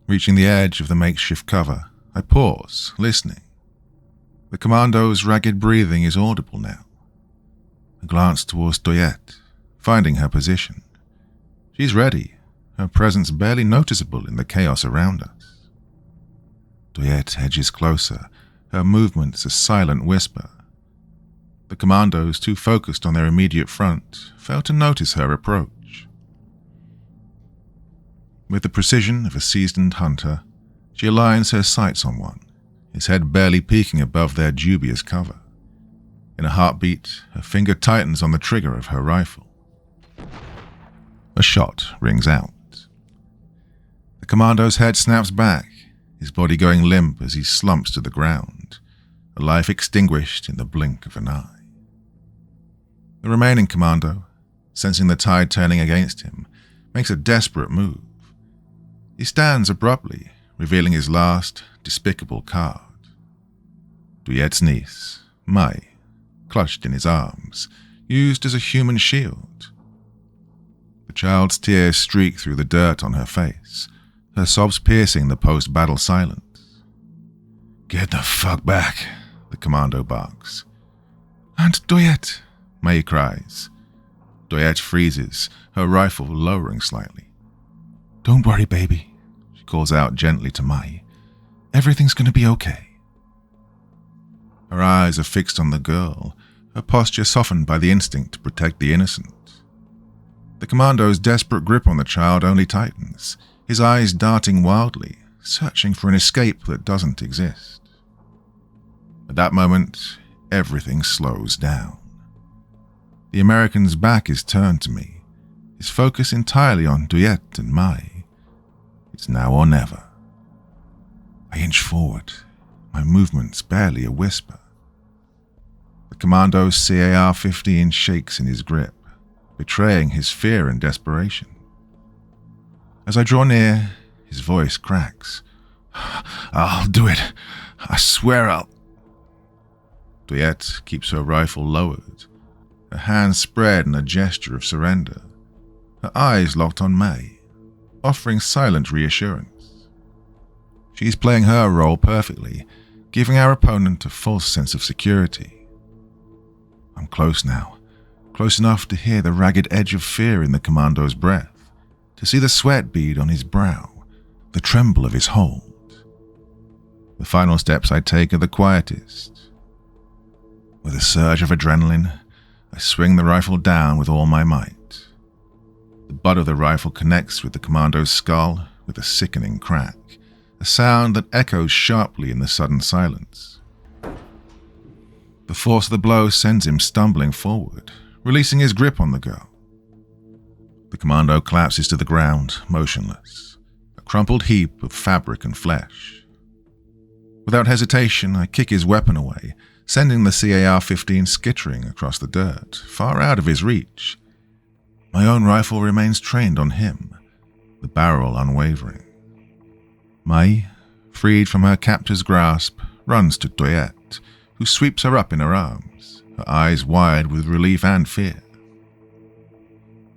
Reaching the edge of the makeshift cover, I pause, listening. The commando's ragged breathing is audible now. I glance towards Tuyet, finding her position. She's ready, her presence barely noticeable in the chaos around us. Tuyet edges closer, her movements a silent whisper. The commandos, too focused on their immediate front, fail to notice her approach. With the precision of a seasoned hunter, she aligns her sights on one, his head barely peeking above their dubious cover. In a heartbeat, her finger tightens on the trigger of her rifle. A shot rings out. The commando's head snaps back, his body going limp as he slumps to the ground, a life extinguished in the blink of an eye. The remaining commando, sensing the tide turning against him, makes a desperate move. He stands abruptly, revealing his last, despicable card. Tuyet's niece, Mai, clutched in his arms, used as a human shield. The child's tears streak through the dirt on her face, her sobs piercing the post-battle silence. "Get the fuck back," the commando barks. "And Tuyet," Mai cries. Tuyet freezes, her rifle lowering slightly. "Don't worry, baby," she calls out gently to Mai. "Everything's going to be okay." Her eyes are fixed on the girl, her posture softened by the instinct to protect the innocent. The commando's desperate grip on the child only tightens, his eyes darting wildly, searching for an escape that doesn't exist. At that moment, everything slows down. The American's back is turned to me, his focus entirely on Tuyet and Mai. It's now or never. I inch forward, my movements barely a whisper. The commando's CAR-15 shakes in his grip, betraying his fear and desperation. As I draw near, his voice cracks. "I'll do it. I swear I'll..." Tuyet keeps her rifle lowered, her hands spread in a gesture of surrender, her eyes locked on Mai, offering silent reassurance. She's playing her role perfectly, giving our opponent a false sense of security. I'm close now, close enough to hear the ragged edge of fear in the commando's breath, to see the sweat bead on his brow, the tremble of his hold. The final steps I take are the quietest. With a surge of adrenaline, I swing the rifle down with all my might. The butt of the rifle connects with the commando's skull with a sickening crack, a sound that echoes sharply in the sudden silence. The force of the blow sends him stumbling forward, releasing his grip on the girl. The commando collapses to the ground, motionless, a crumpled heap of fabric and flesh. Without hesitation, I kick his weapon away, sending the CAR-15 skittering across the dirt, far out of his reach. My own rifle remains trained on him, the barrel unwavering. Mai, freed from her captor's grasp, runs to Tuyet, who sweeps her up in her arms, her eyes wide with relief and fear.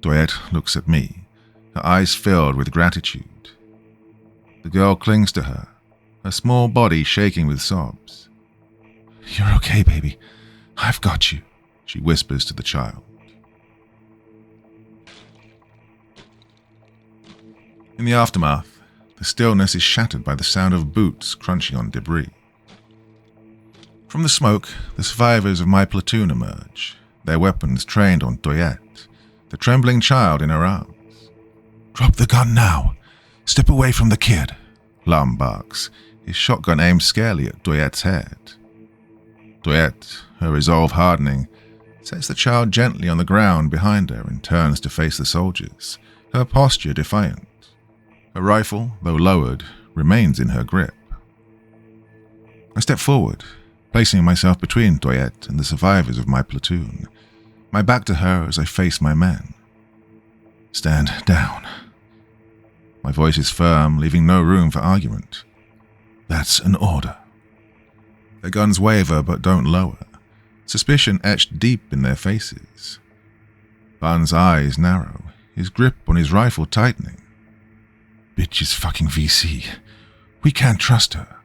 Tuyet looks at me, her eyes filled with gratitude. The girl clings to her, her small body shaking with sobs. "You're okay, baby. I've got you," she whispers to the child. In the aftermath, the stillness is shattered by the sound of boots crunching on debris. From the smoke, the survivors of my platoon emerge, their weapons trained on Tuyet, the trembling child in her arms. "Drop the gun now. Step away from the kid," Lam barks, his shotgun aimed scarily at Tuyet's head. Tuyet, her resolve hardening, sets the child gently on the ground behind her and turns to face the soldiers, her posture defiant. Her rifle, though lowered, remains in her grip. I step forward, placing myself between Tuyet and the survivors of my platoon, my back to her as I face my men. "Stand down." My voice is firm, leaving no room for argument. "That's an order." Their guns waver but don't lower. suspicion etched deep in their faces. Van's eyes narrow, his grip on his rifle tightening. Bitch is fucking VC. We can't trust her.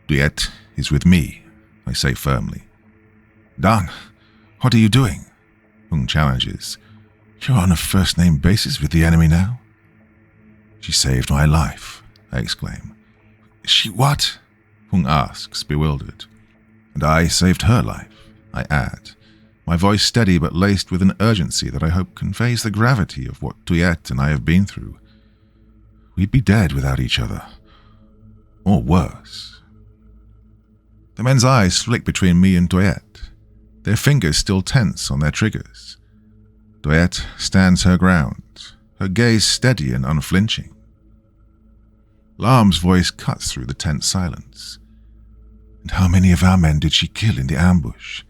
Tuyết is with me, I say firmly. Dan, what are you doing? Hung challenges. You're on a first-name basis with the enemy now? She saved my life, I exclaim. She what? Hung asks, bewildered. And I saved her life, I add, my voice steady but laced with an urgency that I hope conveys the gravity of what Tuyết and I have been through. We'd be dead without each other. Or worse. The men's eyes flick between me and Tuyết, their fingers still tense on their triggers. Tuyết stands her ground, her gaze steady and unflinching. Lamb's voice cuts through the tense silence. And how many of our men did she kill in the ambush?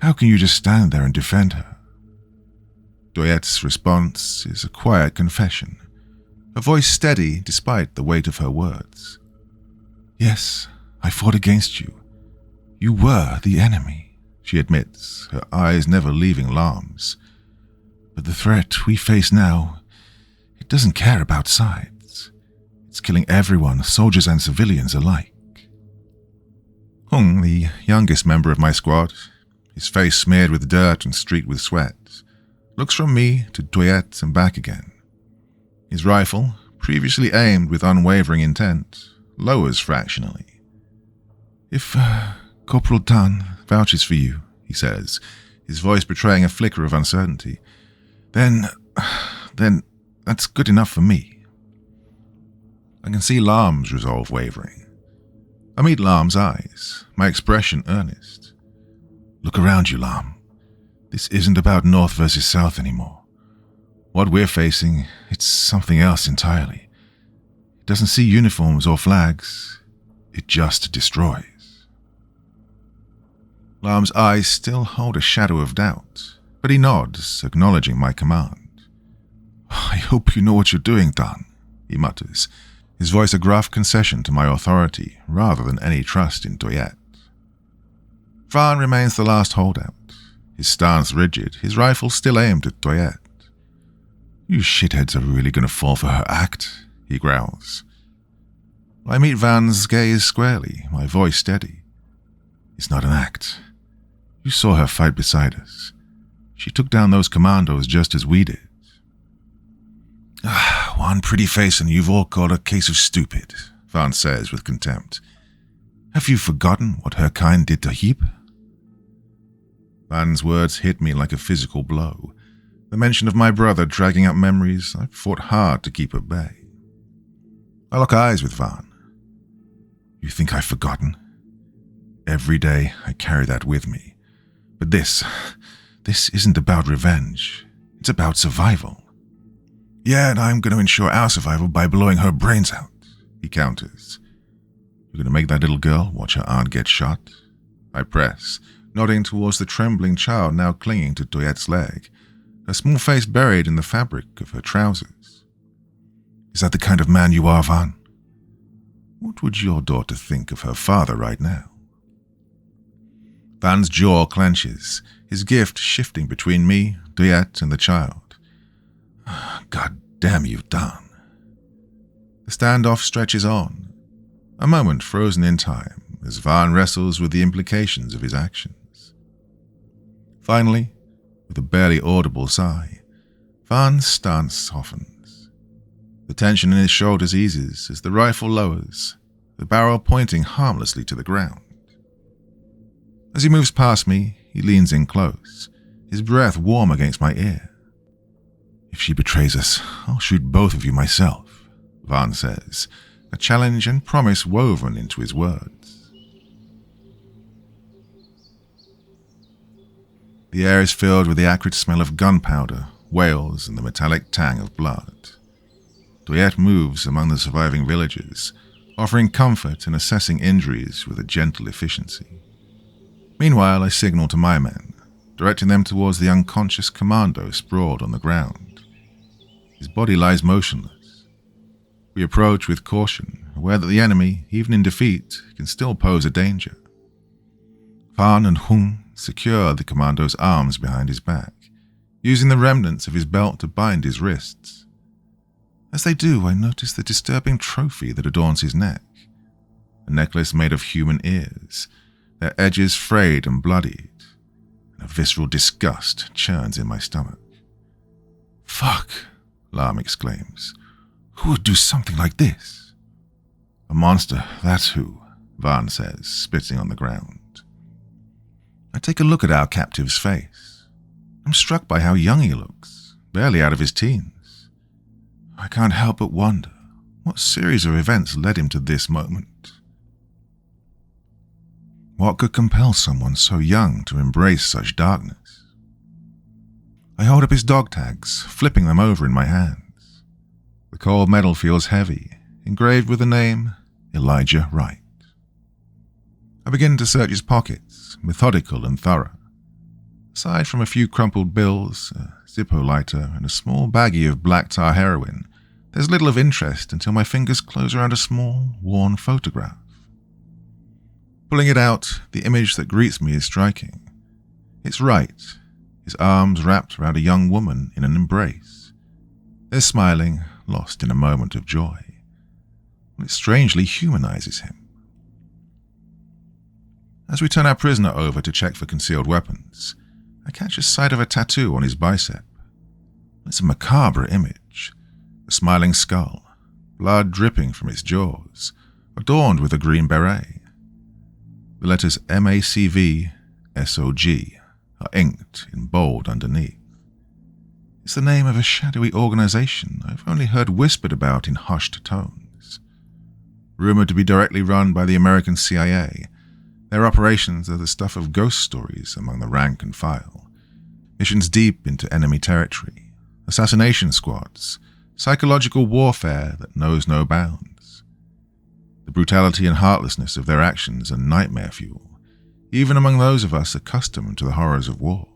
How can you just stand there and defend her? Tuyét's response is a quiet confession, her voice steady despite the weight of her words. Yes, I fought against you. You were the enemy, she admits, her eyes never leaving Lamb's. But the threat we face now, it doesn't care about sides. It's killing everyone, soldiers and civilians alike. Hung, the youngest member of my squad, his face smeared with dirt and streaked with sweat, looks from me to Tuyết and back again. His rifle, previously aimed with unwavering intent, lowers fractionally. If Corporal Tan vouches for you, he says, his voice betraying a flicker of uncertainty, then that's good enough for me. I can see Lamb's resolve wavering. I meet Lamb's eyes, my expression earnest. Look around you, Lam. This isn't about North versus South anymore. What we're facing, it's something else entirely. It doesn't see uniforms or flags. It just destroys. Lamb's eyes still hold a shadow of doubt, but he nods, acknowledging my command. I hope you know what you're doing, Dan, he mutters, his voice a gruff concession to my authority rather than any trust in Tuyết. Van remains the last holdout, his stance rigid, his rifle still aimed at Tuyết. You shitheads are really going to fall for her act, he growls. I meet Van's gaze squarely, my voice steady. It's not an act. You saw her fight beside us. She took down those commandos just as we did. One pretty face and you've all called a case of stupid, Van says with contempt. Have you forgotten what her kind did to Heap? Van's words hit me like a physical blow. The mention of my brother dragging up memories I fought hard to keep at bay. I lock eyes with Van. You think I've forgotten? Every day I carry that with me. But this isn't about revenge. It's about survival. Yeah, and I'm going to ensure our survival by blowing her brains out, he counters. You're going to make that little girl watch her aunt get shot? I press, nodding towards the trembling child now clinging to Tuyét's leg, her small face buried in the fabric of her trousers. Is that the kind of man you are, Van? What would your daughter think of her father right now? Van's jaw clenches, his gift shifting between me, Tuyết, and the child. God damn you've done. The standoff stretches on, a moment frozen in time as Van wrestles with the implications of his actions. Finally, with a barely audible sigh, Van's stance softens. The tension in his shoulders eases as the rifle lowers, the barrel pointing harmlessly to the ground. As he moves past me, he leans in close, his breath warm against my ear. If she betrays us, I'll shoot both of you myself, Van says, a challenge and promise woven into his words. The air is filled with the acrid smell of gunpowder, wails, and the metallic tang of blood. Tuyết moves among the surviving villagers, offering comfort and assessing injuries with a gentle efficiency. Meanwhile, I signal to my men, directing them towards the unconscious commando sprawled on the ground. His body lies motionless. We approach with caution, aware that the enemy, even in defeat, can still pose a danger. Pan and Hung secure the commando's arms behind his back, using the remnants of his belt to bind his wrists. As they do, I notice the disturbing trophy that adorns his neck, a necklace made of human ears, their edges frayed and bloodied, and a visceral disgust churns in my stomach. "Fuck," Lam exclaims. "Who would do something like this?" "A monster, that's who," Van says, spitting on the ground. I take a look at our captive's face. I'm struck by how young he looks, barely out of his teens. I can't help but wonder what series of events led him to this moment. What could compel someone so young to embrace such darkness? I hold up his dog tags, flipping them over in my hands. The cold metal feels heavy, engraved with the name Elijah Wright. I begin to search his pockets, methodical and thorough. Aside from a few crumpled bills, a Zippo lighter, and a small baggie of black tar heroin, there's little of interest until my fingers close around a small, worn photograph. Pulling it out, the image that greets me is striking. It's Wright, his arms wrapped around a young woman in an embrace. They're smiling, lost in a moment of joy. It strangely humanizes him. As we turn our prisoner over to check for concealed weapons, I catch a sight of a tattoo on his bicep. It's a macabre image. A smiling skull, blood dripping from its jaws, adorned with a green beret. The letters MACV SOG are inked in bold underneath. It's the name of a shadowy organization I've only heard whispered about in hushed tones. Rumored to be directly run by the American CIA, their operations are the stuff of ghost stories among the rank and file. Missions deep into enemy territory, assassination squads, psychological warfare that knows no bounds. The brutality and heartlessness of their actions are nightmare fuel, even among those of us accustomed to the horrors of war.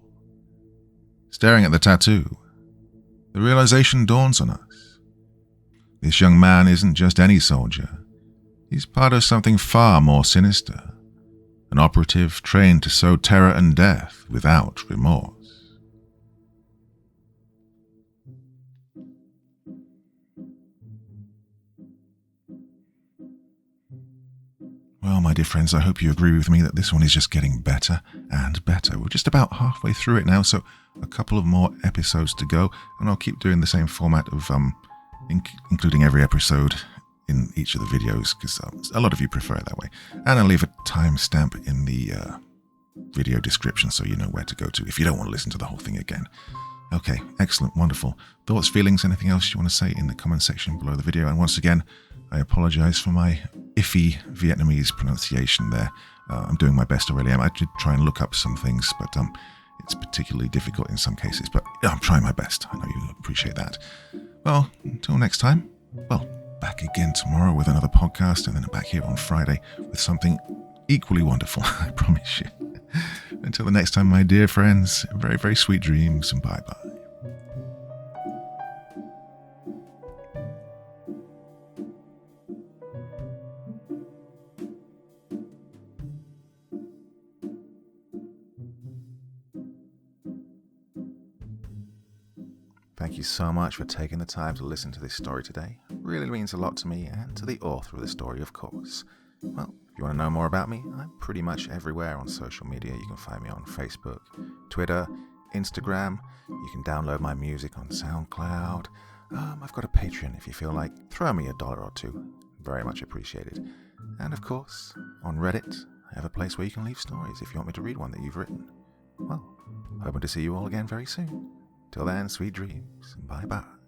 Staring at the tattoo, the realization dawns on us. This young man isn't just any soldier. He's part of something far more sinister. An operative trained to sow terror and death without remorse. Well, my dear friends, I hope you agree with me that this one is just getting better and better. We're just about halfway through it now, so a couple of more episodes to go, and I'll keep doing the same format of including every episode in each of the videos, because a lot of you prefer it that way. And I'll leave a timestamp in the video description so you know where to go to if you don't want to listen to the whole thing again. Okay, excellent, wonderful. Thoughts, feelings, anything else you want to say in the comment section below the video. And once again, I apologize for my iffy Vietnamese pronunciation there. I'm doing my best, I really am. I did try and look up some things, but it's particularly difficult in some cases. But I'm trying my best. I know you appreciate that. Well, until next time, well, back again tomorrow with another podcast, and then back here on Friday with something equally wonderful, I promise you. Until the next time, my dear friends, very, very sweet dreams, and bye-bye. Thank you so much for taking the time to listen to this story today. It really means a lot to me and to the author of the story, of course. Well, if you want to know more about me, I'm pretty much everywhere on social media. You can find me on Facebook, Twitter, Instagram. You can download my music on SoundCloud. I've got a Patreon if you feel like. Throw me $1 or $2. Very much appreciated. And of course, on Reddit, I have a place where you can leave stories if you want me to read one that you've written. Well, hoping to see you all again very soon. Till then, sweet dreams, and bye-bye.